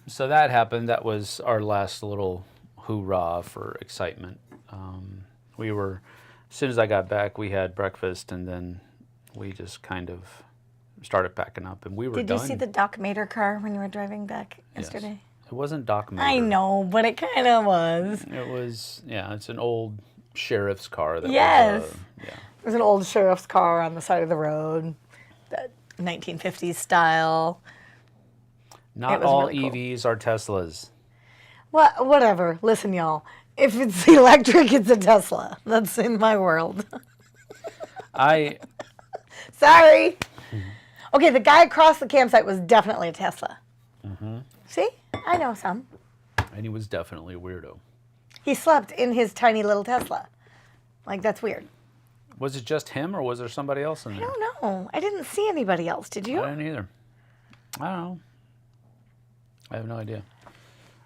So that happened. That was our last little hoorah for excitement. As soon as I got back, we had breakfast, and then we just kind of started packing up, and we were done. Did you see the Doc Mater car when you were driving back yesterday? Yes. It wasn't Doc Mater. I know, but it kind of was. It was, it's an old sheriff's car. That yes. was, There's an old sheriff's car on the side of the road, that 1950s style. Not all really cool. EVs are Teslas. Well, whatever. Listen, y'all. If it's electric, it's a Tesla. That's in my world. Sorry. Okay, the guy across the campsite was definitely a Tesla. See? I know some. And he was definitely a weirdo. He slept in his tiny little Tesla. Like, that's weird. Was it just him, or was there somebody else in there? I don't know. I didn't see anybody else. Did you? I didn't either. I don't know. I have no idea.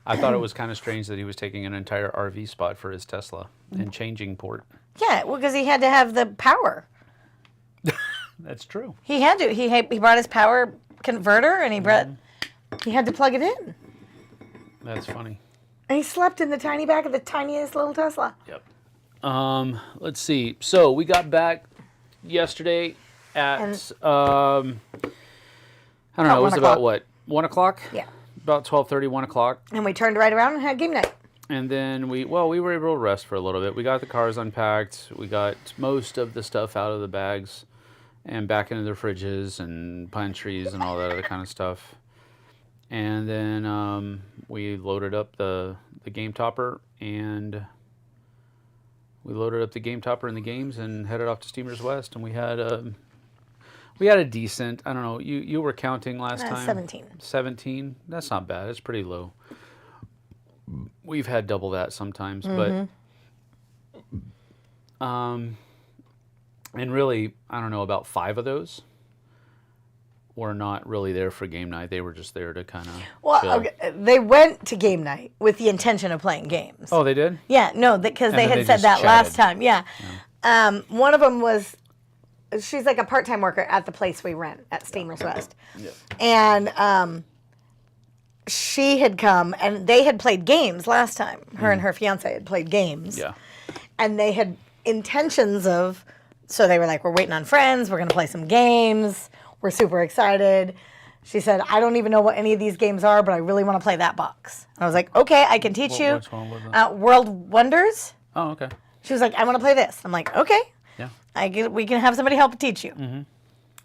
I thought it was kind of strange that he was taking an entire RV spot for his Tesla and changing port. Yeah, well, because he had to have the power. That's true. He had to. He brought his power converter, and he had to plug it in. That's funny. And he slept in the tiny back of the tiniest little Tesla. Yep. Let's see. So we got back yesterday at I don't know. It was about what, 1 o'clock? Yeah. About 12:30, 1 o'clock. And we turned right around and had game night. And then we were able to rest for a little bit. We got the cars unpacked. We got most of the stuff out of the bags and back into the fridges and pantries and all that other kind of stuff. And then we loaded up the game topper, and the games and headed off to Steamers West. And we had a decent, I don't know, you were counting last time? 17. 17? That's not bad. It's pretty low. We've had double that sometimes, but and really, I don't know, about 5 of those were not really there for game night. They were just there to kind of chill. Okay, they went to game night with the intention of playing games. Oh, they did? Yeah, no, because they had said that chatted. last time. Yeah. One of them was, she's like a part-time worker at the place we rent at Steamers West. Yeah. And she had come, and they had played games last time. Her and her fiance had played games. Yeah. And they had intentions of, so they were like, we're waiting on friends, we're going to play some games, we're super excited. She said, I don't even know what any of these games are, but I really want to play that box. And I was like, okay, I can teach you. Which one was that? World Wonders. Oh, okay. She was like, I want to play this. I'm like, okay. Yeah. We can have somebody help teach you. Mm-hmm.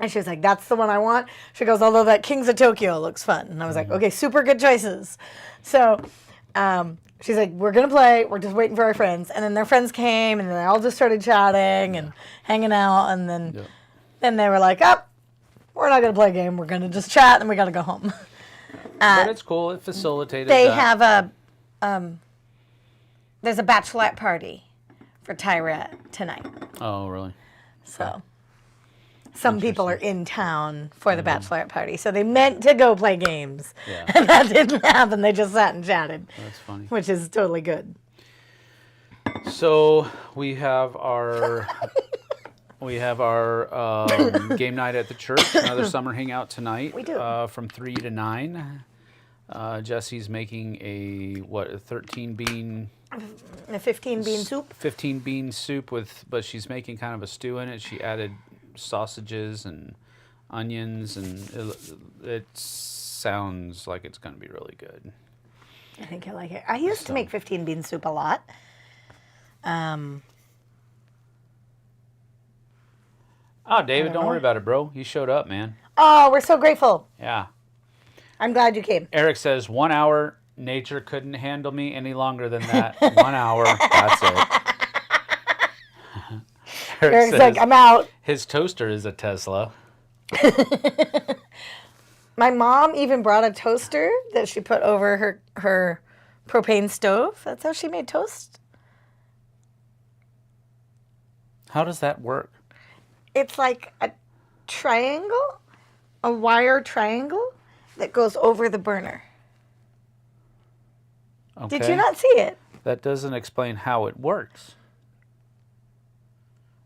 And she was like, that's the one I want. She goes, although that Kings of Tokyo looks fun. And I was like, okay, super good choices. So she's like, we're going to play. We're just waiting for our friends. And then their friends came, and then they all just started chatting and hanging out. And then they were like, we're not going to play a game. We're going to just chat, and we got to go home. But it's cool. It facilitated They that. have there's a bachelorette party for Tyra tonight. Oh, really? So some people are in town for the bachelorette party. So they meant to go play games. Yeah. And that didn't happen. They just sat and chatted. That's funny. Which is totally good. So we have our game night at the church. Another summer hangout tonight. We do. From 3 to 9. Jessie's making a 13 bean. A 15 bean soup. 15 bean soup but she's making kind of a stew in it. She added sausages and onions, and it sounds like it's going to be really good. I think I like it. I used to make 15 bean soup a lot. Oh, David, don't worry about it, bro. You showed up, man. Oh, we're so grateful. Yeah. I'm glad you came. Eric says 1 hour. Nature couldn't handle me any longer than that. 1 hour. That's it. Eric's like, I'm out. His toaster is a Tesla. My mom even brought a toaster that she put over her propane stove. That's how she made toast. How does that work? It's like a triangle, a wire triangle that goes over the burner. Okay. Did you not see it? That doesn't explain how it works.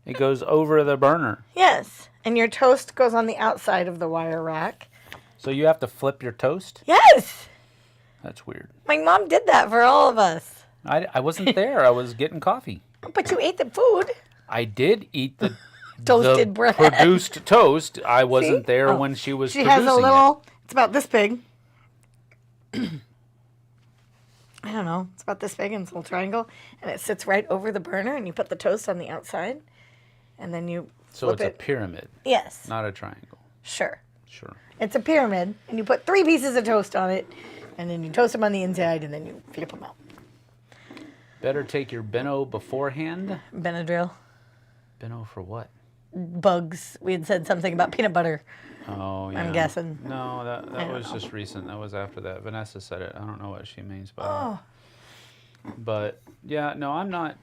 It goes over the burner. Yes. And your toast goes on the outside of the wire rack. So you have to flip your toast? Yes. That's weird. My mom did that for all of us. I wasn't there. I was getting coffee. But you ate the food. I did eat the Toasted bread. Produced toast. I wasn't See? there Oh. when she was She producing has a little, it. it's about this big. I don't know. It's about this big and it's a little triangle. And it sits right over the burner and you put the toast on the outside. And then you So flip it's it. a pyramid, Yes. not a triangle. Sure. Sure. It's a pyramid. And you put 3 pieces of toast on it. And then you toast them on the inside and then you flip them out. Better take your Benno beforehand. Benadryl. Benno for what? Bugs. We had said something about peanut butter. Oh, yeah. I'm guessing. No, that don't was know. just recent. That was after that. Vanessa said it. I don't know what she means by Oh. that. But, yeah, no, I'm not.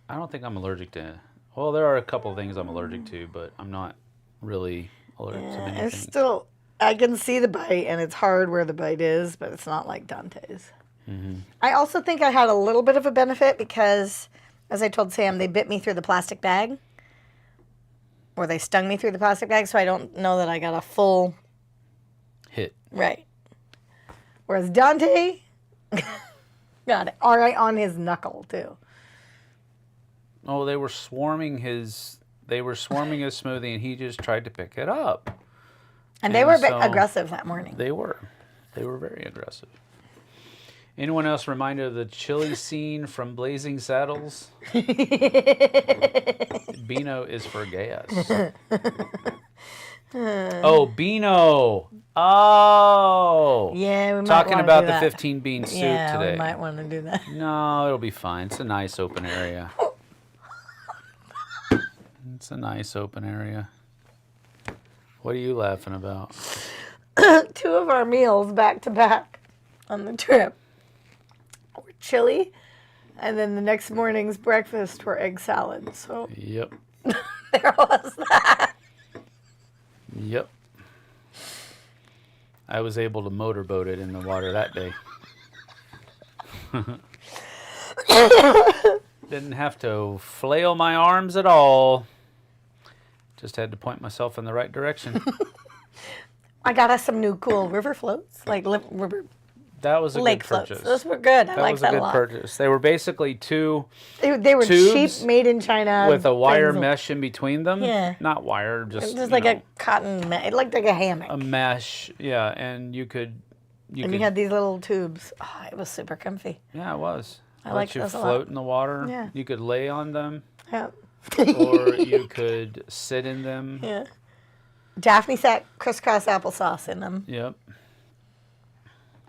I don't think I'm allergic to. Well, there are a couple of things I'm allergic to, but I'm not really allergic to many It's things. still, I can see the bite and it's hard where the bite is, but it's not like Dante's. Mm-hmm. I also think I had a little bit of a benefit because, as I told Sam, they bit me through the plastic bag. Or they stung me through the plastic bag, so I don't know that I got a full Hit. right. Whereas Dante got it right on his knuckle too. Oh, they were swarming his smoothie, and he just tried to pick it up. And they were a bit so aggressive that morning. They were very aggressive. Anyone else reminded of the chili scene from Blazing Saddles? Beano is for gas. Oh, Beano. Oh. Yeah, we might Talking wanna about do the that. 15 bean soup Yeah, today. we might want to do that. No, it'll be fine. It's a nice open area. It's a nice open area. What are you laughing about? 2 of our meals back to back on the trip were chili, and then the next morning's breakfast were egg salad. So Yep. there was that. Yep. I was able to motorboat it in the water that day. Didn't have to flail my arms at all. Just had to point myself in the right direction. I got us some new cool river floats, like river That was a lake good floats. purchase. Those were good. I That like was that a a good lot. purchase. They were basically 2 They were tubes cheap, made in China. with a wire things. mesh in between them. Yeah. Not wire, just, It was you like know, a cotton. It looked like a hammock. a mesh. Yeah, and you could. And you had these little tubes. Oh, it was super comfy. Yeah, it was. I Let like you those a lot. float in the water. Yeah. You could lay on them, Yeah. or you could sit in them. Yeah. Daphne sat crisscross applesauce in them. Yep.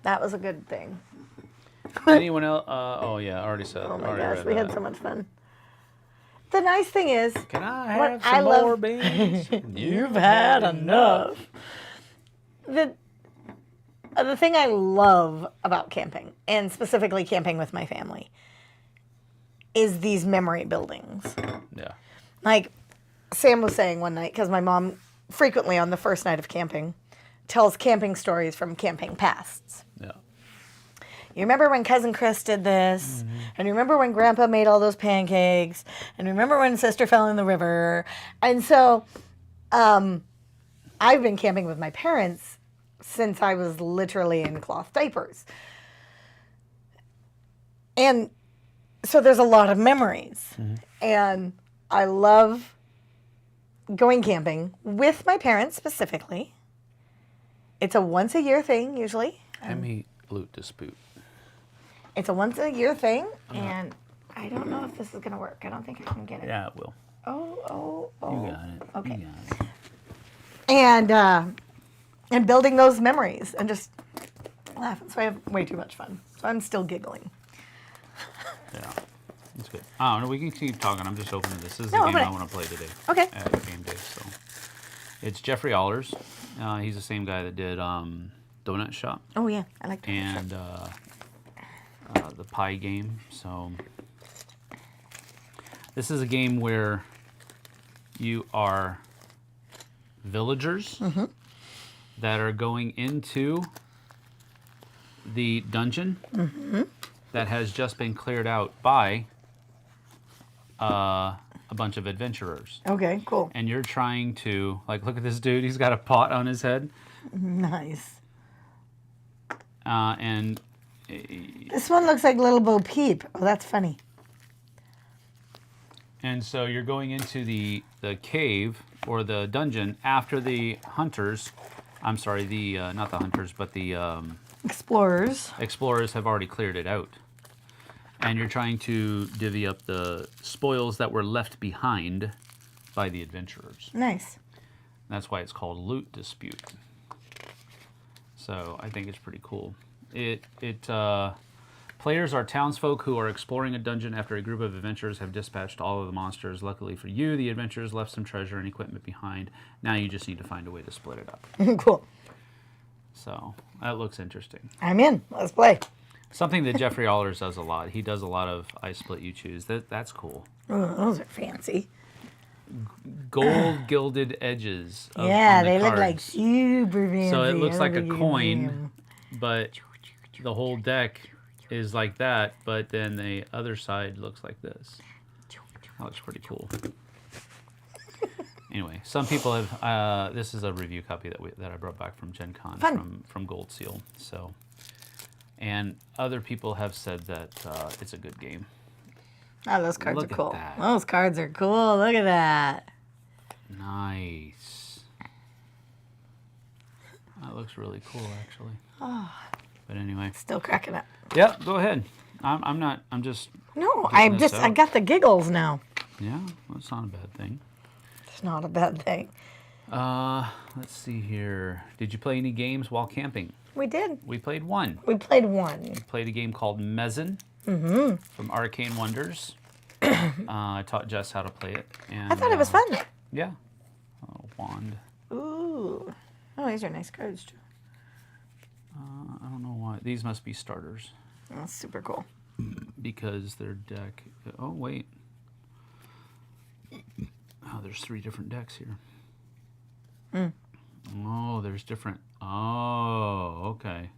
That was a good thing. Anyone else? Oh yeah, I already said. Oh my already gosh, read we that. had so much fun. The nice thing is, Can I what have I some love- more beans? you've had enough. The thing I love about camping, and specifically camping with my family, is these memory buildings. Yeah. Like Sam was saying one night, because my mom frequently on the first night of camping, tells camping stories from camping pasts. Yeah. You remember when Cousin Chris did this? And you remember when Grandpa made all those pancakes? And remember when Sister fell in the river? And so I've been camping with my parents since I was literally in cloth diapers. And so there's a lot of memories. And I love going camping with my parents specifically. It's a once a year thing usually. Emmy loot dispute. It's a once a year thing, and I don't know if this is gonna work. I don't think I can get it. Yeah, it will. Oh. You got it. Okay. You got it. And building those memories and just laughing. So I have way too much fun. So I'm still giggling. Yeah. That's good. Oh, no, we can keep talking. I'm just opening this. This is the No, game open I it. want to play today. Okay. At game day. So it's Jeffrey Allers. He's the same guy that did Donut Shop Oh yeah, I like that. and the Pie game. So this is a game where you are villagers that are going into the dungeon that has just been cleared out by a bunch of adventurers. Okay, cool. And you're trying to, like, look at this dude. He's got a pot on his head. Nice. And This one looks like Little Bo Peep. Oh, that's funny. so you're going into the cave or the dungeon after the hunters. I'm sorry, not the hunters, but the Explorers. explorers have already cleared it out. And you're trying to divvy up the spoils that were left behind by the adventurers. Nice. That's why it's called Loot Dispute. So I think it's pretty cool. Players are townsfolk who are exploring a dungeon after a group of adventurers have dispatched all of the monsters. Luckily for you, the adventurers left some treasure and equipment behind. Now you just need to find a way to split it up. Cool. So that looks interesting. I'm in. Let's play. Something that Jeffrey Allers does a lot. He does a lot of I Split You Choose. That's cool. Oh, those are fancy. Gold gilded edges. Yeah, on the they look like cards. super fancy. So it looks I like a love you, coin, William. but the whole deck is like that, but then the other side looks like this. That looks pretty cool. Anyway, some people have. This is a review copy that I brought back from Gen Con from Gold Seal. So, and other people have said that it's a good game. Oh, those cards Look are at cool. that. Those cards are cool. Look at that. Nice. That looks really cool, actually. But anyway, Still cracking up. yeah, go ahead. I'm not. I'm just. No, Getting this I out. got the giggles now. Yeah, that's not a bad thing. It's not a bad thing. Let's see here. Did you play any games while camping? We did. We played one. We played one. We played a game called Mezzin from Arcane Wonders. I taught Jess how to play it. And, I thought it was fun. Yeah. Oh, wand. Ooh. Oh, these are nice cards, too. I don't know why. These must be starters That's super cool. because their deck. Oh, wait. Oh, there's 3 different decks here. Oh, there's different. Oh, okay.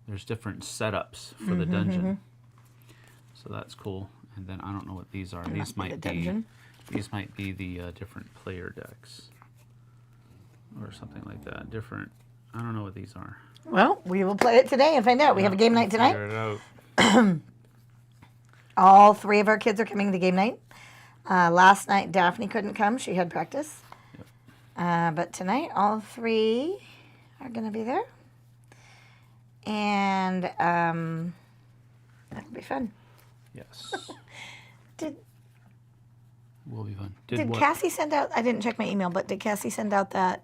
There's different setups for the dungeon. So that's cool. And then I don't know what these are. These might be. These might be the different player decks, or something like that. Different. I don't know what these are. Well, we will play it today and find out. We have a game night tonight. Figure it out. All 3 of our kids are coming to game night. Last night, Daphne couldn't come. She had practice. But tonight, all 3 are going to be there. And that'll be fun. Yes. Did Will be fun. Did what? Cassie send out, I didn't check my email, but did Cassie send out that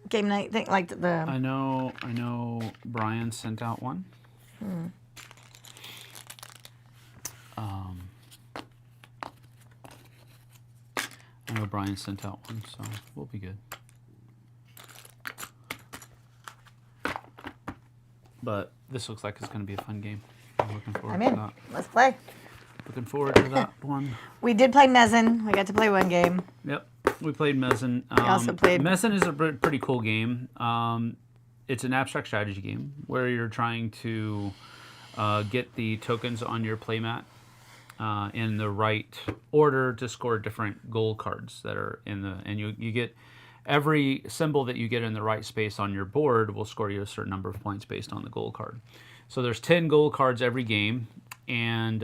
game night thing? Like the... I know Brian sent out one. I know Brian sent out one, so we'll be good. But this looks like it's going to be a fun game. I'm looking forward I'm to in. that. Let's play. Looking forward to that one. We did play Mezzin. We got to play one game. Yep. We played Mezen. We also played... Mezen is a pretty cool game. It's an abstract strategy game where you're trying to get the tokens on your playmat in the right order to score different goal cards that are in the... And you get... Every symbol that you get in the right space on your board will score you a certain number of points based on the goal card. So there's 10 goal cards every game, and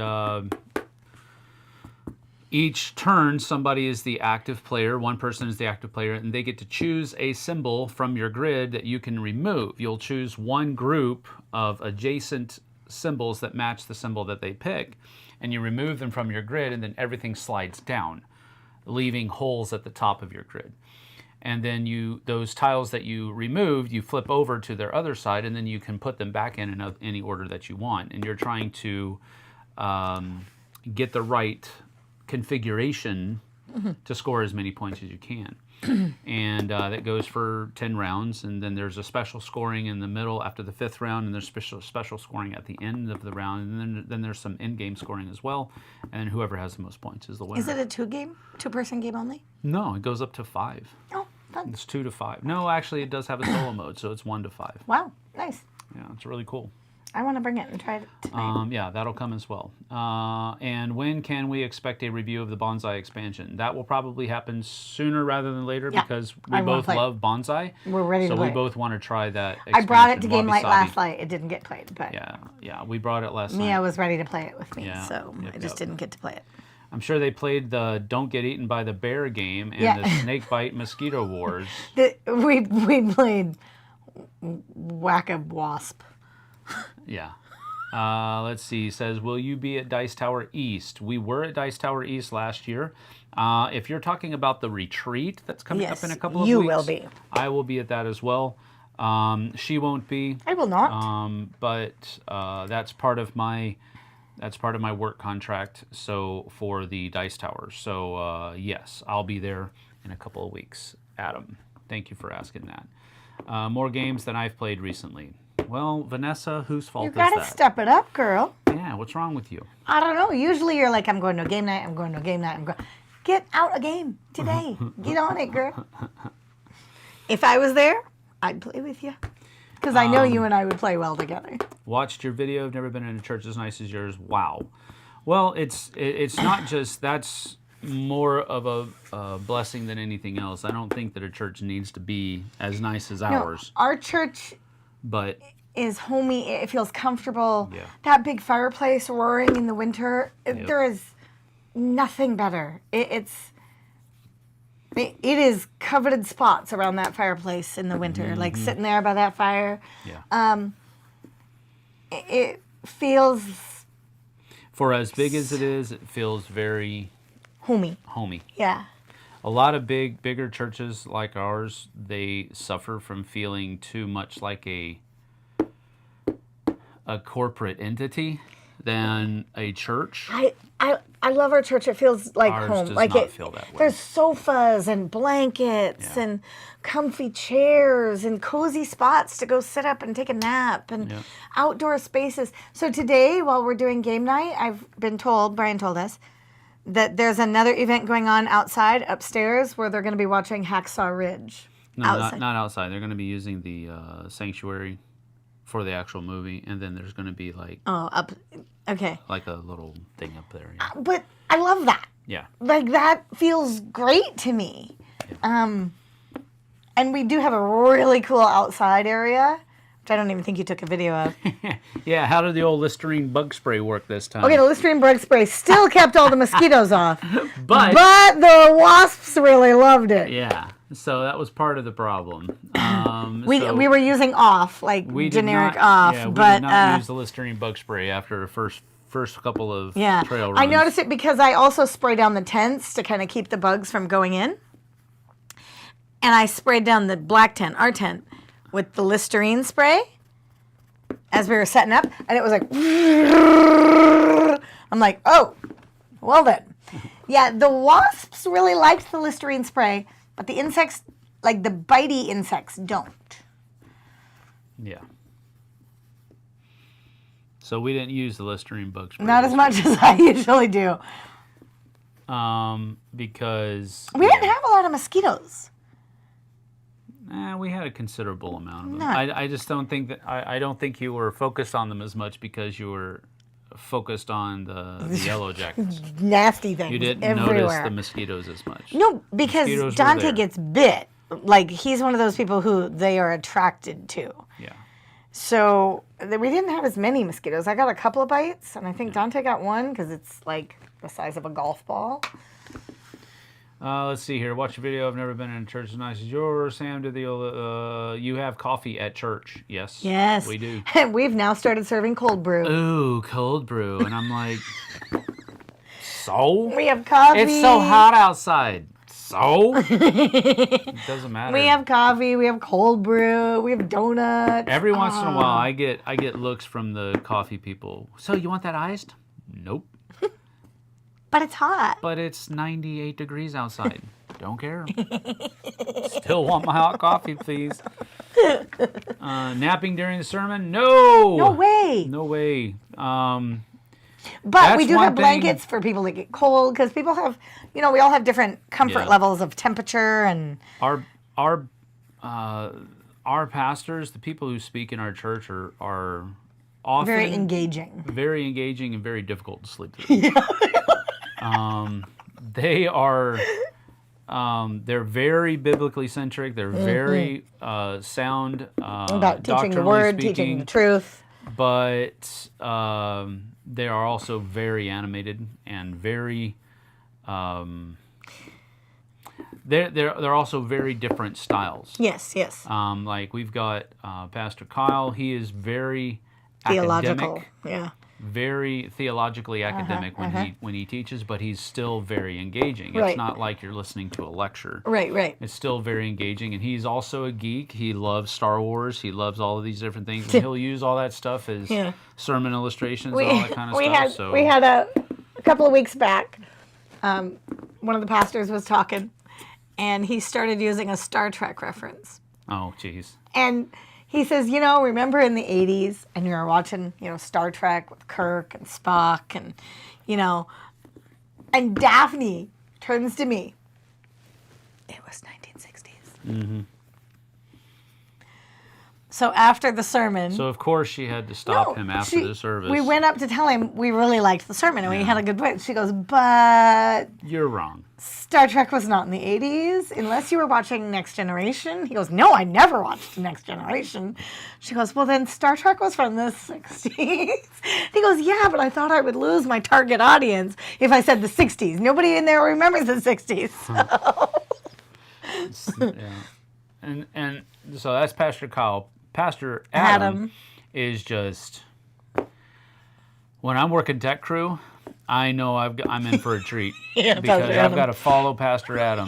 each turn somebody is the active player, one person is the active player, and they get to choose a symbol from your grid that you can remove. You'll choose one group of adjacent symbols that match the symbol that they pick, and you remove them from your grid, and then everything slides down, leaving holes at the top of your grid. And then those tiles that you removed, you flip over to their other side, and then you can put them back in any order that you want. And you're trying to get the right configuration to score as many points as you can. And that goes for 10 rounds. And then there's a special scoring in the middle after the 5th round, and there's special scoring at the end of the round. And then there's some in-game scoring as well. And whoever has the most points is the winner. Is it a two-person game only? No, it goes up to 5. Oh, fun. It's 2 to 5. No, actually, it does have a solo mode, so it's 1 to 5. Wow, nice. Yeah, it's really cool. I want to bring it and try it tonight. Yeah, that'll come as well. And when can we expect a review of the Bonsai expansion? That will probably happen sooner rather than later because we both love Bonsai. We're ready to play. So we both want to try that expansion. I brought it to Game Night last night. It didn't get played, but yeah, we brought it last night. Mia was ready to play it with me, Yeah, so I just didn't get to play it. I'm sure they played the Don't Get Eaten by the Bear game and the Snake Bite Mosquito Wars. We played Whack-A-Wasp. Yeah. Let's see. He says, will you be at Dice Tower East? We were at Dice Tower East last year. If you're talking about the retreat that's coming up in a couple of weeks. You will be. I will be at that as well. She won't be. I will not. But that's part of my work contract. So for the Dice Tower. So yes, I'll be there in a couple of weeks. Adam, thank you for asking that. More games than I've played recently. Well, Vanessa, whose fault is that? You gotta step it up, girl. Yeah, what's wrong with you? I don't know. Usually you're like, I'm going to a game night, I'm going to a game night, Get out a game today. Get on it, girl. If I was there, I'd play with you. Because I know you and I would play well together. Watched your video. I've never been in a church as nice as yours. Wow. Well, it's not just, that's more of a blessing than anything else. I don't think that a church needs to be as nice as ours. Our church is homey. It feels comfortable. Yeah. That big fireplace roaring in the winter, there is nothing better. It is coveted spots around that fireplace in the winter, like sitting there by that fire. Yeah. It feels... For as big as it is, it feels very... homey. Yeah. A lot of bigger churches like ours, they suffer from feeling too much like a corporate entity than a church. I love our church. It feels like ours home. Does like not feel that way. There's sofas and blankets and comfy chairs and cozy spots to go sit up and take a nap and outdoor spaces. So today, while we're doing game night, I've been told, Brian told us, that there's another event going on outside, upstairs, where they're going to be watching Hacksaw Ridge. No, not outside. They're going to be using the sanctuary for the actual movie, and then there's going to be like... Oh, up... Okay. Like a little thing up there. Yeah. But I love that. Yeah. Like, that feels great to me. Yeah. And we do have a really cool outside area, which I don't even think you took a video of. Yeah, how did the old Listerine bug spray work this time? Okay, the Listerine bug spray still kept all the mosquitoes off. But the wasps really loved it. Yeah, so that was part of the problem. We were using off, like generic off. Yeah, we but, did not use the Listerine bug spray after the first couple of trail runs. I noticed it because I also spray down the tents to kind of keep the bugs from going in. And I sprayed down the black tent, our tent, with the Listerine spray as we were setting up, and it was like, I'm like, oh, well then. Yeah, the wasps really liked the Listerine spray, but the insects, like the bitey insects, don't. Yeah. So we didn't use the Listerine bug spray. Not as much as I usually do. because We didn't have a lot of mosquitoes. we had a considerable amount of them. None. I just don't think that I don't think you were focused on them as much because you were focused on the yellow jackets. Nasty things You didn't everywhere. notice the mosquitoes as much. No, because Mosquitoes were Dante there. gets bit. Like, he's one of those people who they are attracted to. Yeah. So we didn't have as many mosquitoes. I got a couple of bites, and I think Dante got one because it's like the size of a golf ball. Let's see here. Watch a video. I've never been in a church as nice as yours. Sam, did you have coffee at church? Yes. Yes. We do. And we've now started serving cold brew. Ooh, cold brew. And I'm like, so? We have coffee. It's so hot outside. So? It doesn't matter. We have coffee. We have cold brew. We have donuts. Every once in a while, I get looks from the coffee people. So you want that iced? Nope. But it's hot. But it's 98 degrees outside. Don't care. Still want my hot coffee, please. Napping during the sermon? No. No way. No way. But we That's do one have blankets for people that get cold because people have, we all have different comfort Yeah. levels of temperature and. Our pastors, the people who speak in our church, are often Very engaging. very engaging and very difficult to sleep through. They are. They're very biblically centric. They're very sound About teaching the doctrinally word, speaking, teaching the truth. but they are also very animated and very. They're also very different styles. Yes, yes. Like we've got Pastor Kyle. He is very Theological. academic, Yeah. very theologically academic when he teaches, but he's still very engaging. Right. It's not like you're listening to a lecture. Right, right. It's still very engaging, and he's also a geek. He loves Star Wars. He loves all of these different things, and he'll use all that stuff as Yeah. sermon illustrations and all that kind of we stuff. had a couple of weeks back, one of the pastors was talking, and he started using a Star Trek reference. Oh, jeez. And he says, remember in the 80s, and you were watching, Star Trek with Kirk and Spock, and, and Daphne turns to me. It was 1960s. Mm-hmm. So after the sermon. So, of course, she had to stop him after the service. We went up to tell him we really liked the sermon and we had a good point. She goes, but You're wrong. Star Trek was not in the 80s unless you were watching Next Generation. He goes, no, I never watched Next Generation. She goes, well, then Star Trek was from the 60s. He goes, yeah, but I thought I would lose my target audience if I said the 60s. Nobody in there remembers the 60s. So. Yeah. And so that's Pastor Kyle. Pastor Adam is just, when I'm working tech crew, I know I'm in for a treat because I've got to follow Pastor Adam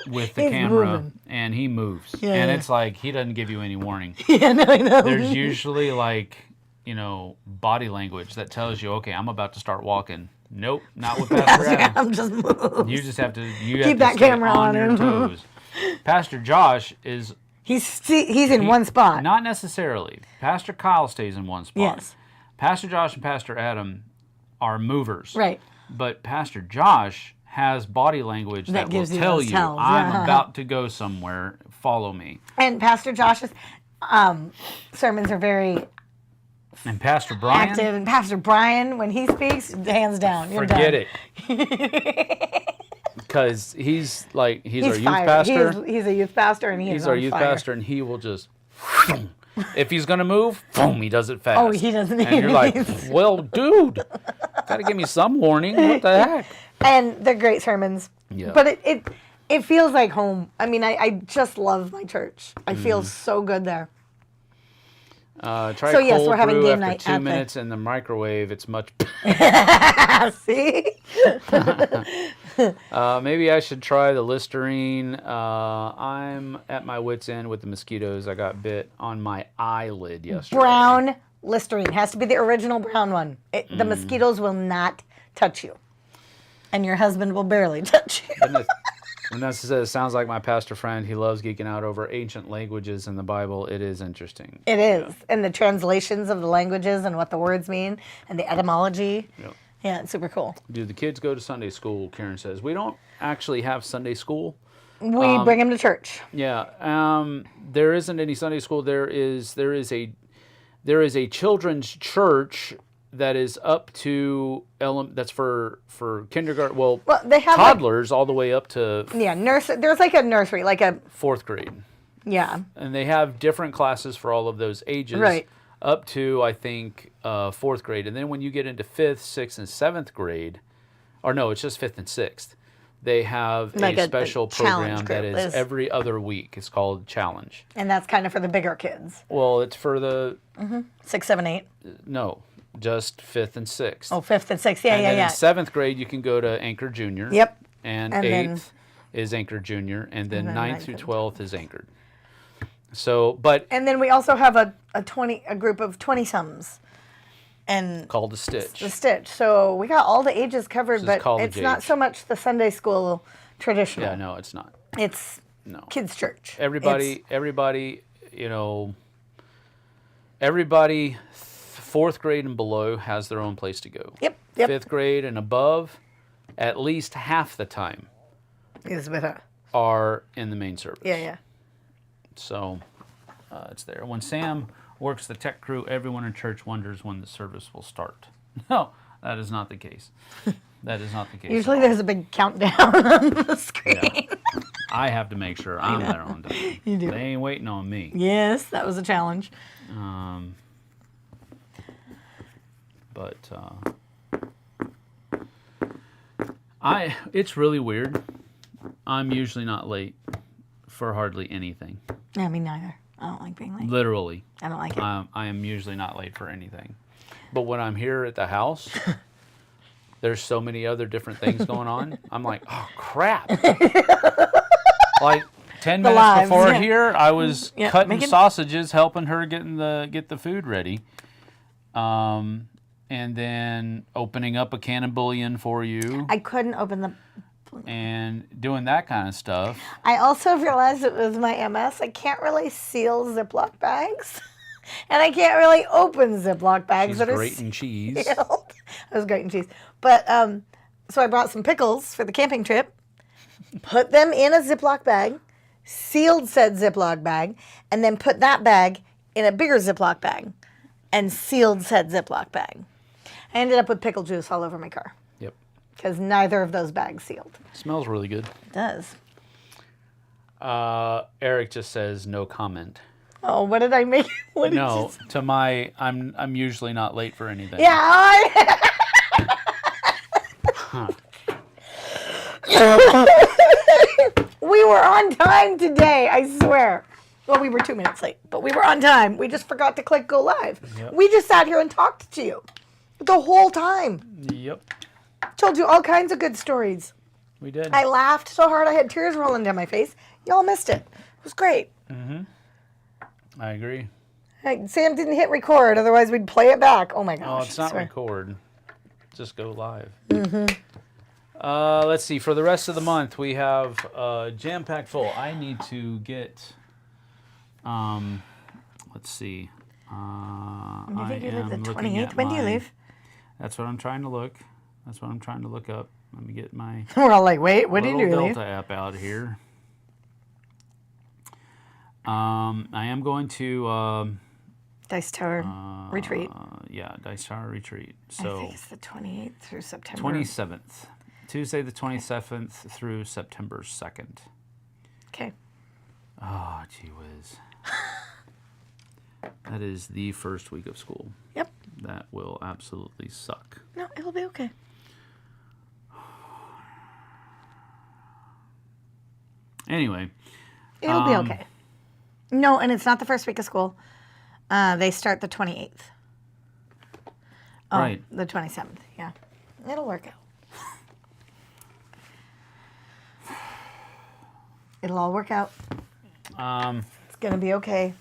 with the He's camera, moving. and he moves, Yeah, and yeah. it's like he doesn't give you any warning. Yeah, no, I know. There's usually like body language that tells you, okay, I'm about to start walking. Nope, not with Pastor Adam. I'm just moved. You just have to Keep that stay camera on your him. toes. Pastor Josh is. He's in one spot. Not necessarily. Pastor Kyle stays in one spot. Yes. Pastor Josh and Pastor Adam are movers. Right. But Pastor Josh has body language that will gives you tell those you, tells, I'm yeah. about to go somewhere, follow me. And Pastor Josh's sermons are very And Pastor Brian, active. And Pastor Brian, when he speaks, hands down. You're forget done. it. Because he's our youth fire. pastor. He's a youth pastor, and He's our youth pastor, and he will just, if he's going to move, boom, he does it fast. Oh, he doesn't And you're like, well, dude, got to give me some warning. What the heck? And they're great sermons. Yeah. But it feels like home. I mean, I just love my church. I feel so good there. Try So, yes, cold we're having brew game after night 2 at the- minutes in the microwave. It's much. See? Maybe I should try the Listerine. I'm at my wit's end with the mosquitoes. I got bit on my eyelid yesterday. Brown Listerine. Has to be the original brown one. The mosquitoes will not touch you. And your husband will barely touch you. Vanessa says, sounds like my pastor friend. He loves geeking out over ancient languages in the Bible. It is interesting. It is. And the translations of the languages and what the words mean and the etymology. Yep. Yeah, it's super cool. Do the kids go to Sunday school? Karen says. We don't actually have Sunday school. We bring them to church. Yeah. There isn't any Sunday school. There is a children's church that is up to that's for kindergarten. Well, they have toddlers all the way up to There's like a nursery, like a 4th grade. Yeah. And they have different classes for all of those ages. Right. Up to I think 4th grade, and then when you get into 5th, 6th, and 7th grade, or no, it's just 5th and 6th. They have like a special program that group. is every other week. It's called Challenge. And that's kind of for the bigger kids. Well, it's for the 6, 7, 8. no, just 5th and 6th. Oh, 5th and 6th. Yeah, and then yeah. in 7th grade, you can go to Anchor Junior. Yep. And then 8th is Anchor Junior, and then 9th through and 12th is Anchored. So, but And then we also have a group of 20-somethings. And called the Stitch. the Stitch. So we got all the ages covered, This is but college it's not age. so much the Sunday school traditional. Yeah, no, it's not. It's No. kids' church. Everybody, everybody 4th grade and below has their own place to go. Yep. 5th grade and above, at least half the time, Is with us. are in the main service. Yeah. So it's there. When Sam works the tech crew, everyone in church wonders when the service will start. No, that is not the case. That is not the case. Usually there's a big countdown on the screen. Yeah. I have to make sure I'm there on time. You do. They ain't waiting on me. Yes, that was a challenge. But it's really weird. I'm usually not late for hardly anything. Yeah, me neither. I don't like being late. Literally. I don't like it. I am usually not late for anything. But when I'm here at the house, there's so many other different things going on. I'm like, oh, crap. Like 10 minutes lives, before yeah. here, I was Yeah, cutting making- sausages, helping her get the food ready. And then opening up a can of bouillon for you I couldn't open the... and doing that kind of stuff. I also realized it was my MS. I can't really seal Ziploc bags. And I can't really open Ziploc bags She's that are grating cheese. sealed. I was grating cheese. But, so I brought some pickles for the camping trip, put them in a Ziploc bag, sealed said Ziploc bag, and then put that bag in a bigger Ziploc bag and sealed said Ziploc bag. I ended up with pickle juice all over my car Yep. because neither of those bags sealed. Smells really good. It does. Eric just says no comment. Oh, what did I make? What did No, you... to my I'm usually not late for anything. Yeah. We were on time today, I swear. Well, we were 2 minutes late, but we were on time. We just forgot to click go live. Yep. We just sat here and talked to you the whole time. Yep. Told you all kinds of good stories. We did. I laughed so hard I had tears rolling down my face. Y'all missed it. It was great. I agree. Like, Sam didn't hit record, otherwise we'd play it back. Oh my gosh. Oh, it's not I swear. record. Just go live. Let's see. For the rest of the month, we have jam-packed full. I need to get. Let's see. You think you leave the am looking 28th? at When do you my- leave? That's what I'm trying to look. That's what I'm trying to look up. Let me get my We're all like, wait, what did little you leave? Delta app out here. I am going to. Dice Tower Retreat. Yeah, Dice Tower Retreat. I So think it's the 28th through September. 27th. Tuesday the 27th through September 2nd. Okay. Oh, gee whiz. That is the first week of school. Yep. That will absolutely suck. No, it'll be okay. Anyway. It'll be okay. No, and it's not the first week of school. They start the 28th. Oh, Right. The 27th, yeah. It'll work out. It'll all work out. It's going to be okay.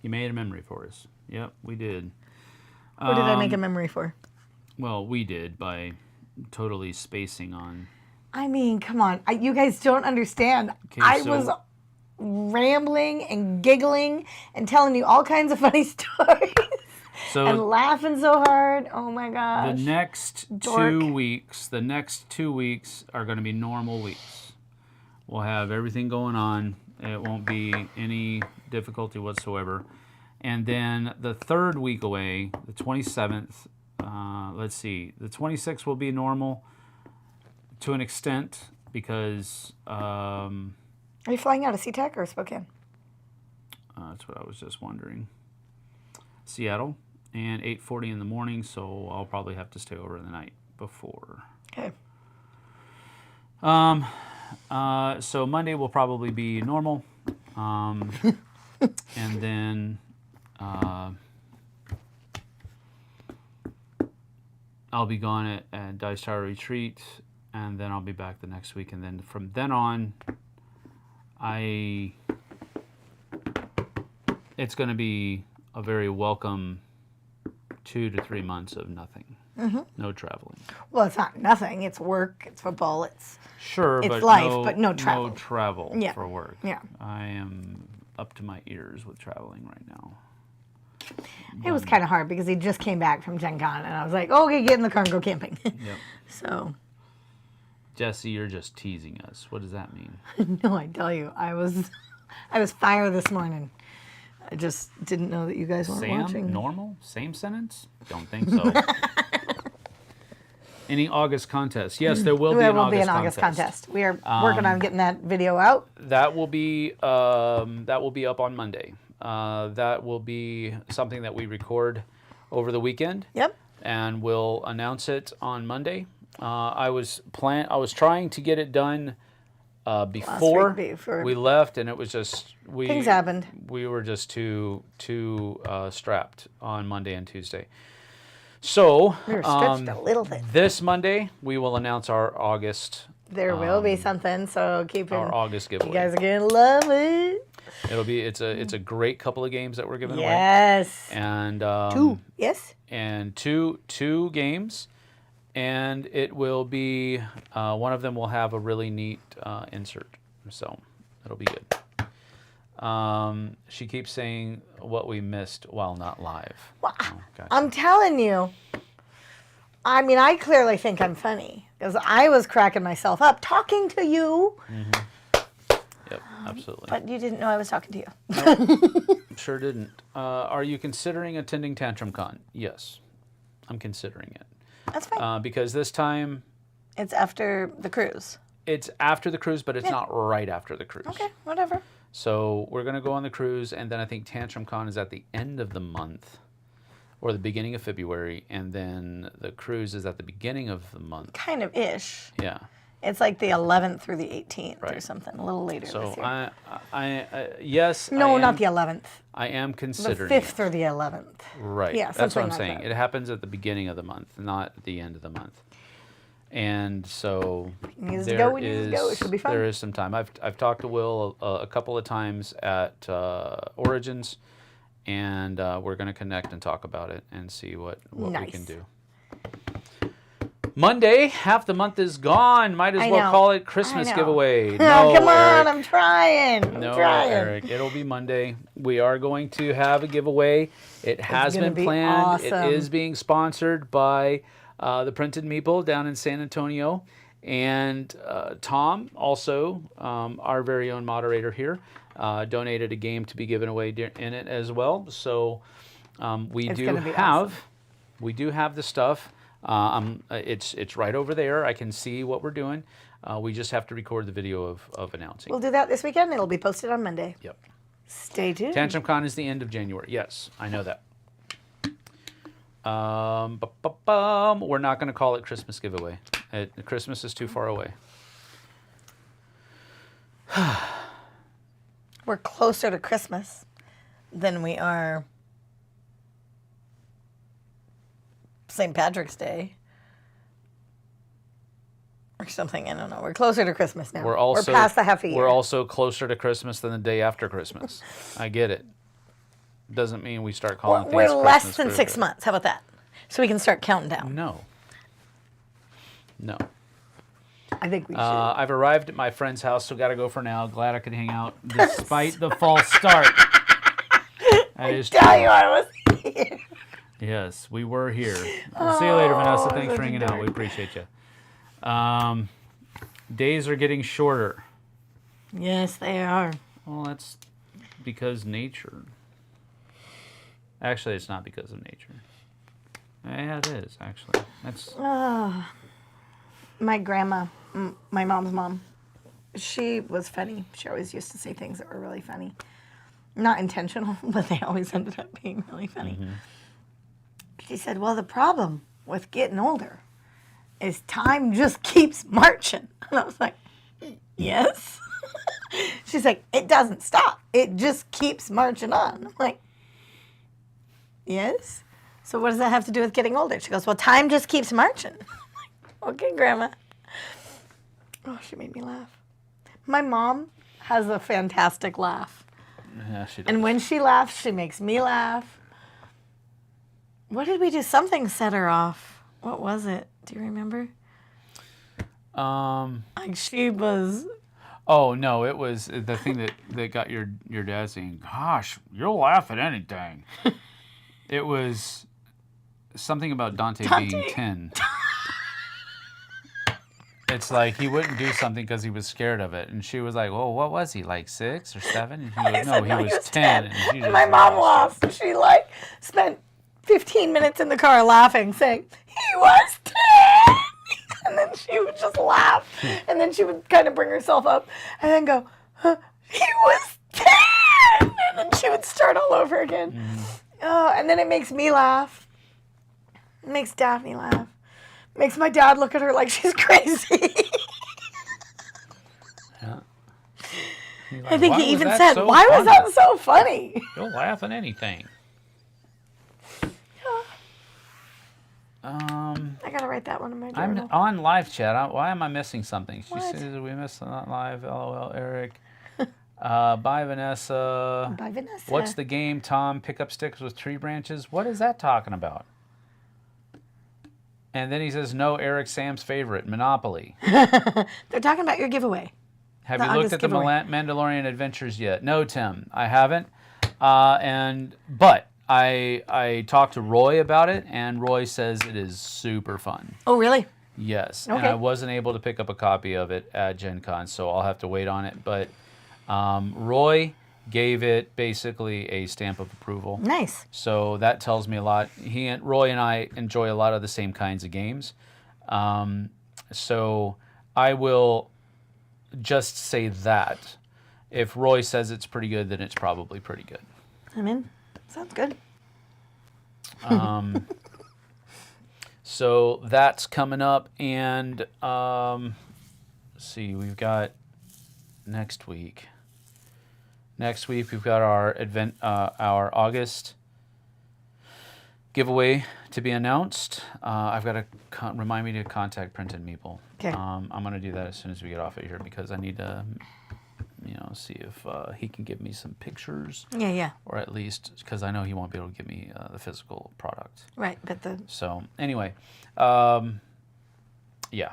You made a memory for us. Yep, we did. What did I make a memory for? Well, we did by totally spacing on. I mean, come on. You guys don't understand. Okay, I so- was rambling and giggling and telling you all kinds of funny stories. So and laughing so hard. Oh my gosh. the next Dork. 2 weeks, are going to be normal weeks. We'll have everything going on. It won't be any difficulty whatsoever. And then the third week away, the 27th, let's see, the 26th will be normal to an extent because... Are you flying out of SeaTac or Spokane? That's what I was just wondering. Seattle, and 8:40 in the morning, so I'll probably have to stay over the night before. Okay. So Monday will probably be normal, and then I'll be gone at Dice Tower Retreat, and then I'll be back the next week, and then from then on, it's going to be a very welcome 2 to 3 months of nothing. No traveling. Well, it's not nothing. It's work. It's football. It's but life, but no travel. No travel Yeah. for work. Yeah. I am up to my ears with traveling right now. It was kind of hard because he just came back from Gen Con, and I was like, okay, get in the car and go camping. Yep. So. Jesse, you're just teasing us. What does that mean? No, I tell you, I was fire this morning. I just didn't know that you guys weren't watching. Normal? Same sentence? Don't think so. Any August contest? Yes, there will be an August contest. We are working on getting that video out. That will be up on Monday. That will be something that we record over the weekend. Yep. And we'll announce it on Monday. I was trying to get it done before we left, and it was just things happened. We were just too strapped on Monday and Tuesday. So we were stretched a little bit. This Monday we will announce our August. There will be something, so keep our August giveaway. You guys are gonna love it. It's a great couple of games that we're giving away. Yes. And 2. Yes. And two games. And it will be, one of them will have a really neat insert. So it'll be good. She keeps saying what we missed while not live. Well, gotcha. I'm telling you. I mean, I clearly think I'm funny because I was cracking myself up talking to you. Yep, absolutely. But you didn't know I was talking to you. Nope, sure didn't. Are you considering attending Tantrum Con? Yes, I'm considering it. That's fine. Because this time... It's after the cruise. It's after the cruise, but it's not right after the cruise. Okay, whatever. So we're going to go on the cruise, and then I think Tantrum Con is at the end of the month, or the beginning of February, and then the cruise is at the beginning of the month. Kind of ish. Yeah. It's like the 11th through the 18th or Right. something, a little later So this year. yes. No, I am, not the 11th. I am The considering 5th it. or the 11th. Right. Yeah, That's what something I'm like saying. that. It happens at the beginning of the month, not the end of the month. And so Needs to go, we need to go. It should be fun. There is some time. I've talked to Will a couple of times at Origins, and we're going to connect and talk about it and see what we can do. Monday, half the month is gone. Might as well call it Christmas giveaway. No, come on, Eric. I'm trying. No, Eric, it'll be Monday. We are going to have a giveaway. It has been planned. Awesome. It is being sponsored by the Printed Meeple down in San Antonio. And Tom, also our very own moderator here, donated a game to be given away in it as well. So we do have the stuff. It's right over there. I can see what we're doing. We just have to record the video of announcing. We'll do that this weekend. It'll be posted on Monday. Yep. Stay tuned. Tantrum Con is the end of January. Yes, I know that. We're not going to call it Christmas giveaway. Christmas is too far away. We're closer to Christmas than we are St. Patrick's Day or something. I don't know. We're closer to Christmas now. We're past the half a year. We're also closer to Christmas than the day after Christmas. I get it. Doesn't mean we start calling things Christmas. We're less than 6 months. How about that? So we can start counting down. No. I think we should. I've arrived at my friend's house, so got to go for now. Glad I could hang out despite the false start. That is true. I was here. Yes, we were here. We'll see you later, Vanessa. Thanks such for a hanging out. dork. We appreciate you. Days are getting shorter. Yes, they are. Well, that's because nature. Actually, it's not because of nature. Yeah, it is, actually. That's My grandma, my mom's mom, she was funny. She always used to say things that were really funny. Not intentional, but they always ended up being really funny. She said, well, the problem with getting older is time just keeps marching. And I was like, yes. She's like, it doesn't stop. It just keeps marching on. I'm like, yes. So what does that have to do with getting older? She goes, well, time just keeps marching. I'm like, okay, Grandma. Oh, she made me laugh. My mom has a fantastic laugh. Yeah, she does. And when she laughs, she makes me laugh. What did we do? Something set her off. What was it? Do you remember? Like she was... Oh, no, it was the thing that got your dad saying, gosh, you'll laugh at anything. It was something about Dante being 10. It's like he wouldn't do something because he was scared of it. And she was like, well, what was he, like 6 or 7? And he goes, no, he was 10. And she just my mom lost it. laughed. She like spent 15 minutes in the car laughing, saying, he was 10. And then she would just laugh. And then she would kind of bring herself up and then go, huh, he was 10. And then she would start all over again. Oh, and then it makes me laugh. It makes Daphne laugh. It makes my dad look at her like she's crazy. Yeah. I think "Why he was even that said, so why was funny? that so funny? You'll laugh at anything. I gotta write that one in my I'm journal. on live chat. Why am I missing something? She What? says we missed not live. LOL, Eric. Bye, Vanessa. Bye, Vanessa. What's the game, Tom? Pick up sticks with tree branches. What is that talking about? And then he says, no, Eric, Sam's favorite, Monopoly. They're talking about your giveaway. Have The you looked August at the giveaway. Mandalorian Adventures yet? No, Tim, I haven't. But I talked to Roy about it, and Roy says it is super fun. Oh, really? Yes, and Okay. I wasn't able to pick up a copy of it at Gen Con, so I'll have to wait on it. But Roy gave it basically a stamp of approval. Nice. So that tells me a lot. Roy and I enjoy a lot of the same kinds of games. So I will just say that. If Roy says it's pretty good, then it's probably pretty good. I'm in. Sounds good. So that's coming up. And let's see, we've got next week. Next week we've got our August giveaway to be announced. I've got to remind me to contact Print and Meeple. Okay. I'm going to do that as soon as we get off of here because I need to, see if he can give me some pictures, Yeah. or at least because I know he won't be able to give me the physical product. Right, but the... So anyway, yeah.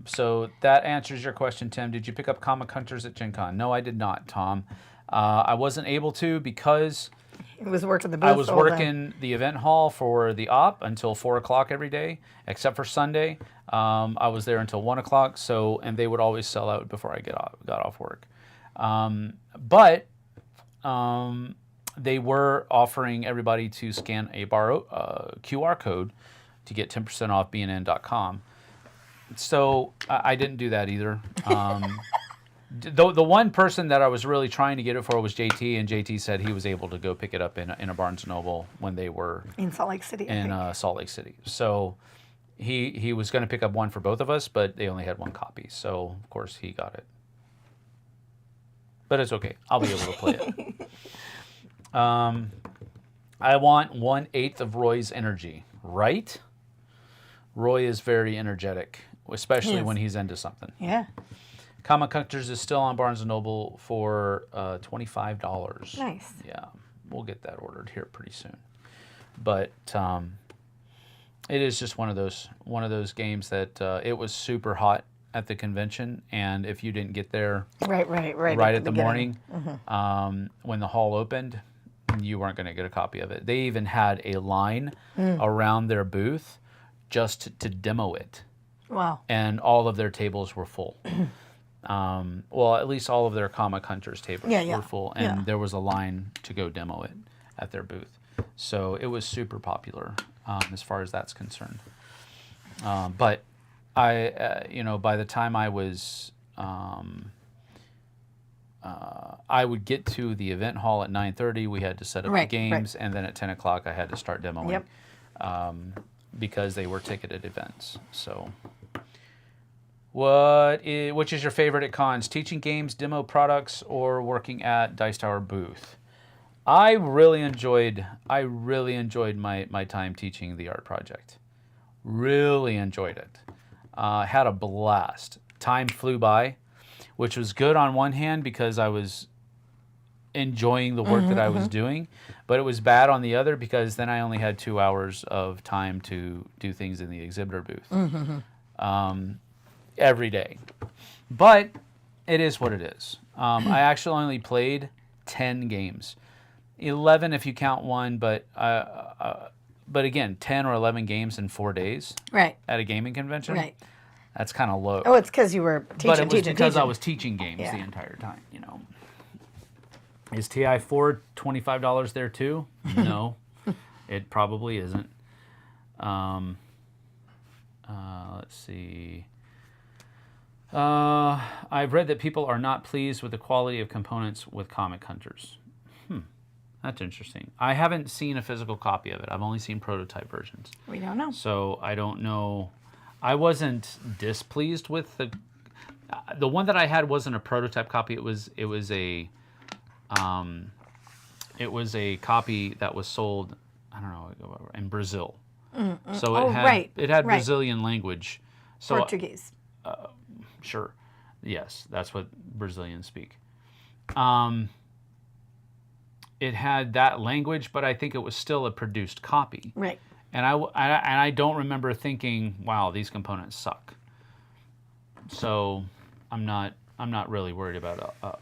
So that answers your question, Tim. Did you pick up Comic Hunters at Gen Con? No, I did not, Tom. I wasn't able to because It was working the booth I was all day. working the event hall for the op until 4 o'clock every day, except for Sunday. I was there until 1 o'clock, and they would always sell out before I got off work. But they were offering everybody to scan a QR code to get 10% off bnn.com. So I didn't do that either. The one person that I was really trying to get it for was JT, and JT said he was able to go pick it up in a Barnes & Noble when they were In Salt Lake City, I in think. Salt Lake City. So he was going to pick up one for both of us, but they only had one copy. So, of course, he got it. But it's okay. I'll be able to play it. I want 1/8 of Roy's energy, right? Roy is very energetic, especially Yes. when he's into something. Yeah. Comic Hunters is still on Barnes & Noble for $25. Nice. Yeah, we'll get that ordered here pretty soon. But it is just one of those games that it was super hot at the convention, and if you didn't get there Right right at the beginning. morning when the hall opened, you weren't going to get a copy of it. They even had a line around their booth just to demo it. Wow. And all of their tables were full. Well, at least all of their Comic Hunters tables were full, and there was a line to go demo it at their booth. So it was super popular as far as that's concerned. But I, by the time I was, I would get to the event hall at 9:30. We had to set up the games, and then at 10 o'clock I had to start demoing. Because they were ticketed events. So, which is your favorite at cons? Teaching games, demo products, or working at Dice Tower booth? I really enjoyed my time teaching the art project. Really enjoyed it. Had a blast. Time flew by, which was good on one hand because I was enjoying the work that I was doing, but it was bad on the other because then I only had 2 hours of time to do things in the exhibitor booth every day. But it is what it is. I actually only played 10 games, 11 if you count one, but again, 10 or 11 games in 4 days at a gaming convention. Right. That's kind of low. Oh, it's because you were teaching. But it was because I was teaching games the entire time, Is TI4 $25 there too? No, it probably isn't. Let's see. I've read that people are not pleased with the quality of components with Comic Hunters. That's interesting. I haven't seen a physical copy of it. I've only seen prototype versions. We don't know. So I don't know. I wasn't displeased with the one that I had wasn't a prototype copy. It was a copy that was sold, I don't know, in Brazil. So it had Brazilian language. So, Portuguese. Sure. Yes, that's what Brazilians speak. It had that language, but I think it was still a produced copy. Right. And I don't remember thinking, wow, these components suck. So I'm not really worried about that.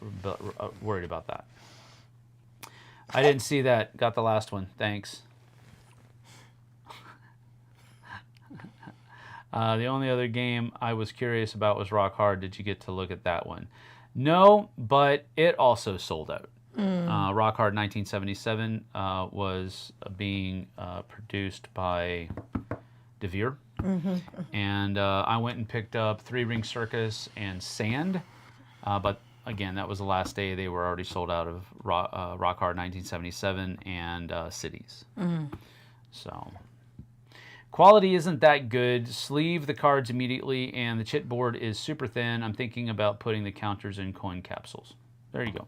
I didn't see that. Got the last one. Thanks. The only other game I was curious about was Rock Hard. Did you get to look at that one? No, but it also sold out. Rock Hard 1977 was being produced by DeVere. And I went and picked up Three Ring Circus and Sand. But again, that was the last day. They were already sold out of Rock Hard 1977 and Cities. So quality isn't that good. Sleeve the cards immediately, and the chipboard is super thin. I'm thinking about putting the counters in coin capsules. There you go.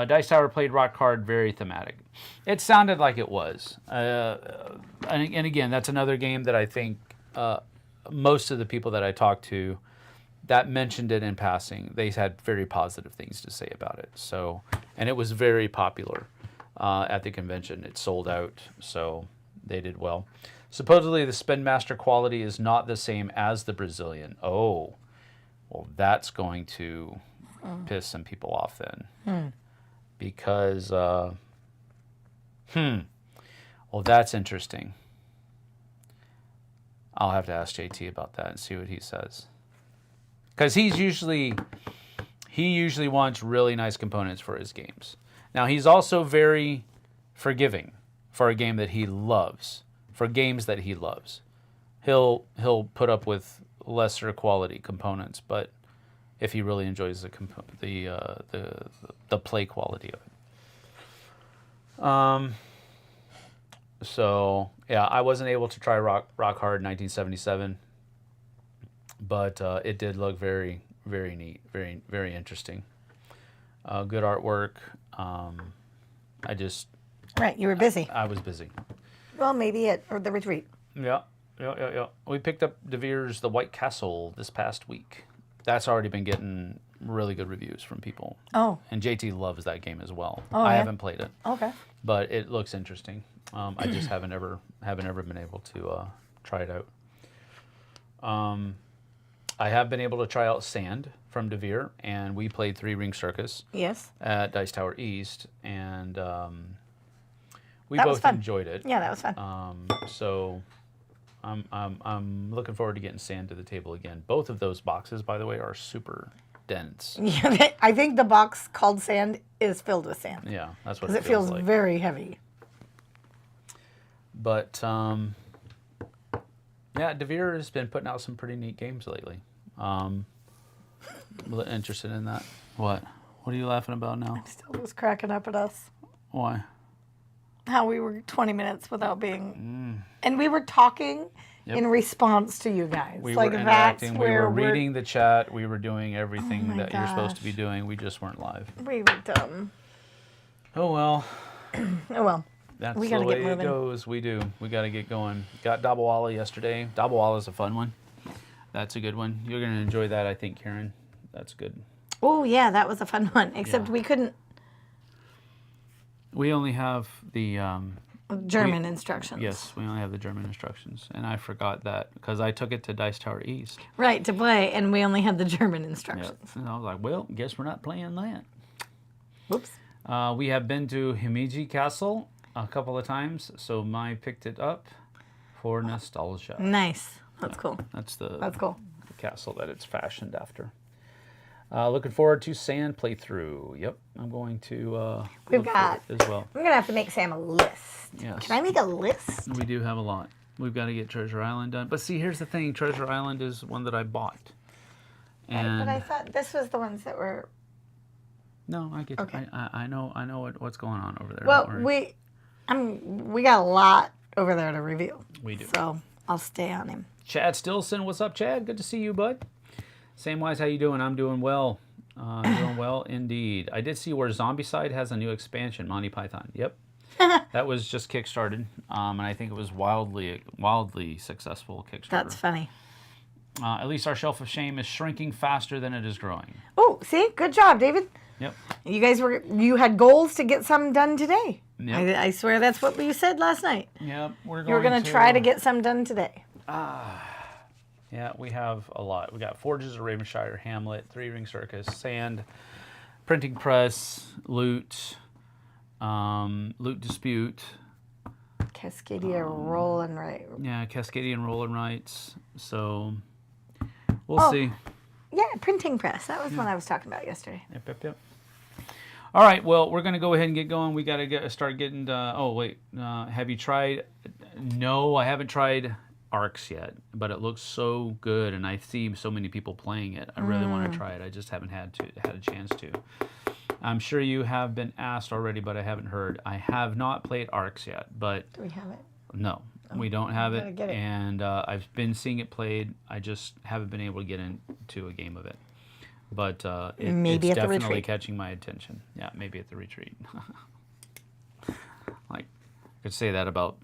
Dice Tower played Rock Hard, very thematic. It sounded like it was. And again, that's another game that I think most of the people that I talked to that mentioned it in passing, they had very positive things to say about it. So, and it was very popular at the convention. It sold out, so they did well. Supposedly, the Spin Master quality is not the same as the Brazilian. Oh, well, that's going to piss some people off then. Because, well, that's interesting. I'll have to ask JT about that and see what he says. Because he usually wants really nice components for his games. Now, he's also very forgiving for a game that he loves. For games that he loves, he'll put up with lesser quality components, but if he really enjoys the play quality of it. So yeah, I wasn't able to try Rock Hard 1977, but it did look very, very neat, very, very interesting. Good artwork. Right, you were busy. I was busy. Well, maybe at the retreat. Yeah. We picked up DeVere's The White Castle this past week. That's already been getting really good reviews from people. Oh. And JT loves that game as well. Oh, I haven't played it. Okay. But it looks interesting. I just haven't ever been able to try it out. I have been able to try out Sand from DeVere, and we played Three Ring Circus. Yes. At Dice Tower East, and we That was both fun. enjoyed it. Yeah, that was fun. So I'm looking forward to getting sand to the table again. Both of those boxes, by the way, are super dense. Yeah, I think the box called sand is filled with sand. Yeah, that's what Because it it feels like. very heavy. But yeah, DeVere has been putting out some pretty neat games lately. Interested in that? What? What are you laughing about now? Still was cracking up at us. Why? How we were 20 minutes without being... And we were talking in response to you guys. We like were that's interacting. We where were reading the chat. We were doing everything my that you're supposed to gosh. be doing. We just weren't live. We were dumb. Oh, well. Oh, well. That's We the gotta way get it moving. goes. We do. We got to get going. Got Dabawala yesterday. Dabawala's a fun one. That's a good one. You're going to enjoy that, I think, Karen. That's good. Oh, yeah, that was a fun one. Except Yeah. we couldn't... We only have the... German instructions. Yes, we only have the German instructions. And I forgot that because I took it to Dice Tower East. Right, to play, and we only had the German Yep. instructions. And I was like, well, guess we're not playing that. Whoops. We have been to Himeji Castle a couple of times, so Mai picked it up for nostalgia. Nice. That's cool. That's the Cool. castle that it's fashioned after. Looking forward to sand playthrough. Yep, I'm going to We've look got- for it as well. I'm going to have to make Sam a list. Yes. Can I make a list? We do have a lot. We've got to get Treasure Island done. But see, here's the thing. Treasure Island is one that I bought. And But I thought this was the ones that were... no, I get Okay. I know what's going on over there. Well, Don't worry. we got a lot over there to review. We do. So I'll stay on him. Chad Stilson, what's up, Chad? Good to see you, bud. Samewise, how you doing? I'm doing well. Doing well indeed. I did see where Zombicide has a new expansion, Monty Python. Yep. That was just kickstarted, and I think it was wildly successful Kickstarter. That's funny. At least our Shelf of Shame is shrinking faster than it is growing. Oh, see? Good job, David. Yep. You had goals to get some done today. Yep. I swear that's what you said last night. Yep. You were going to try to get some done today. Yeah, we have a lot. We got Forges of Ravenshire, Hamlet, Three Ring Circus, Sand, Printing Press, Loot, Loot Dispute. Cascadia rolling right. Yeah, Cascadian Rolling Rights. So we'll see. Yeah, printing press. That was what I was talking about yesterday. Yep. All right, well, we're going to go ahead and get going. We got to start getting to... Oh, wait. Have you tried... No, I haven't tried Arcs yet, but it looks so good, and I see so many people playing it. I really want to try it. I just haven't had a chance to. I'm sure you have been asked already, but I haven't heard. I have not played Arcs yet, but... Do we have it? No, we don't have gotta it, get it. and I've been seeing it played. I just haven't been able to get into a game of it. But Maybe it's at the definitely retreat. catching my attention. Yeah, maybe at the retreat. Like, I could say that about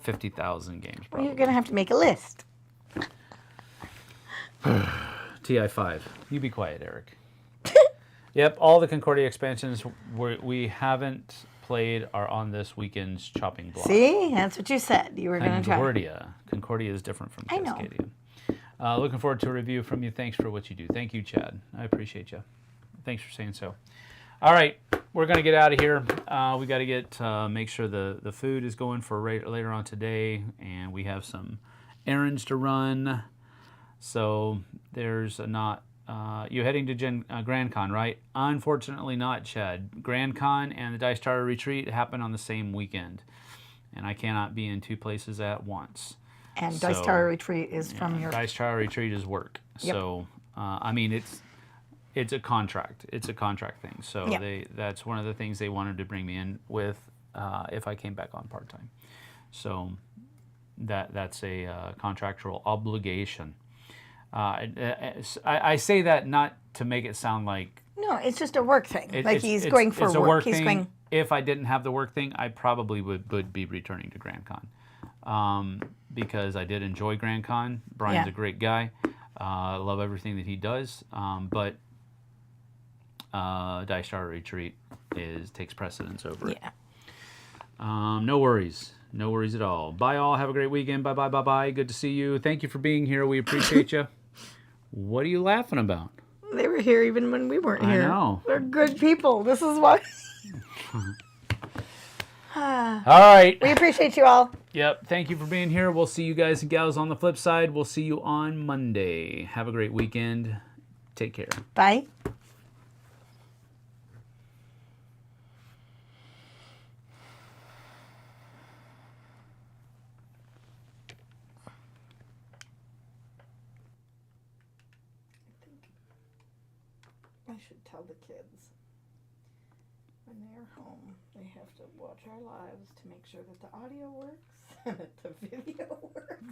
50,000 games, Well, probably. you're going to have to make a list. TI5. You be quiet, Eric. Yep, all the Concordia expansions we haven't played are on this weekend's chopping block. See? That's what you said. You were going to try. Concordia is different from I know. Cascadia. Looking forward to a review from you. Thanks for what you do. Thank you, Chad. I appreciate you. Thanks for saying so. All right, we're going to get out of here. We got to make sure the food is going for later on today, and we have some errands to run. So there's not... you're heading to Grand Con, right? Unfortunately not, Chad. Grand Con and the Dice Tower Retreat happen on the same weekend, and I cannot be in two places at once. And Dice Tower Retreat is from your... Dice Tower Retreat is work. Yep. So, I mean, it's a contract. It's a contract thing. So Yeah. that's one of the things they wanted to bring me in with if I came back on part-time. So that's a contractual obligation. I say that not to make it sound like... No, it's just a work thing. He's it's going for a work. thing. He's going... If I didn't have the work thing, I probably would be returning to Grand Con. Because I did enjoy Grand Con. Brian's a great guy. I love everything that he does. But Dice Tower Retreat takes precedence over it. Yeah. No worries. No worries at all. Bye all. Have a great weekend. Bye. Good to see you. Thank you for being here. We appreciate you. What are you laughing about? They were here even when we weren't here. I know. They're good people. This is why... All right. We appreciate you all. Yep. Thank you for being here. We'll see you guys and gals on the flip side. We'll see you on Monday. Have a great weekend. Take care. Bye. I should tell the kids when they're home, they have to watch our lives to make sure that the audio works and that the video works.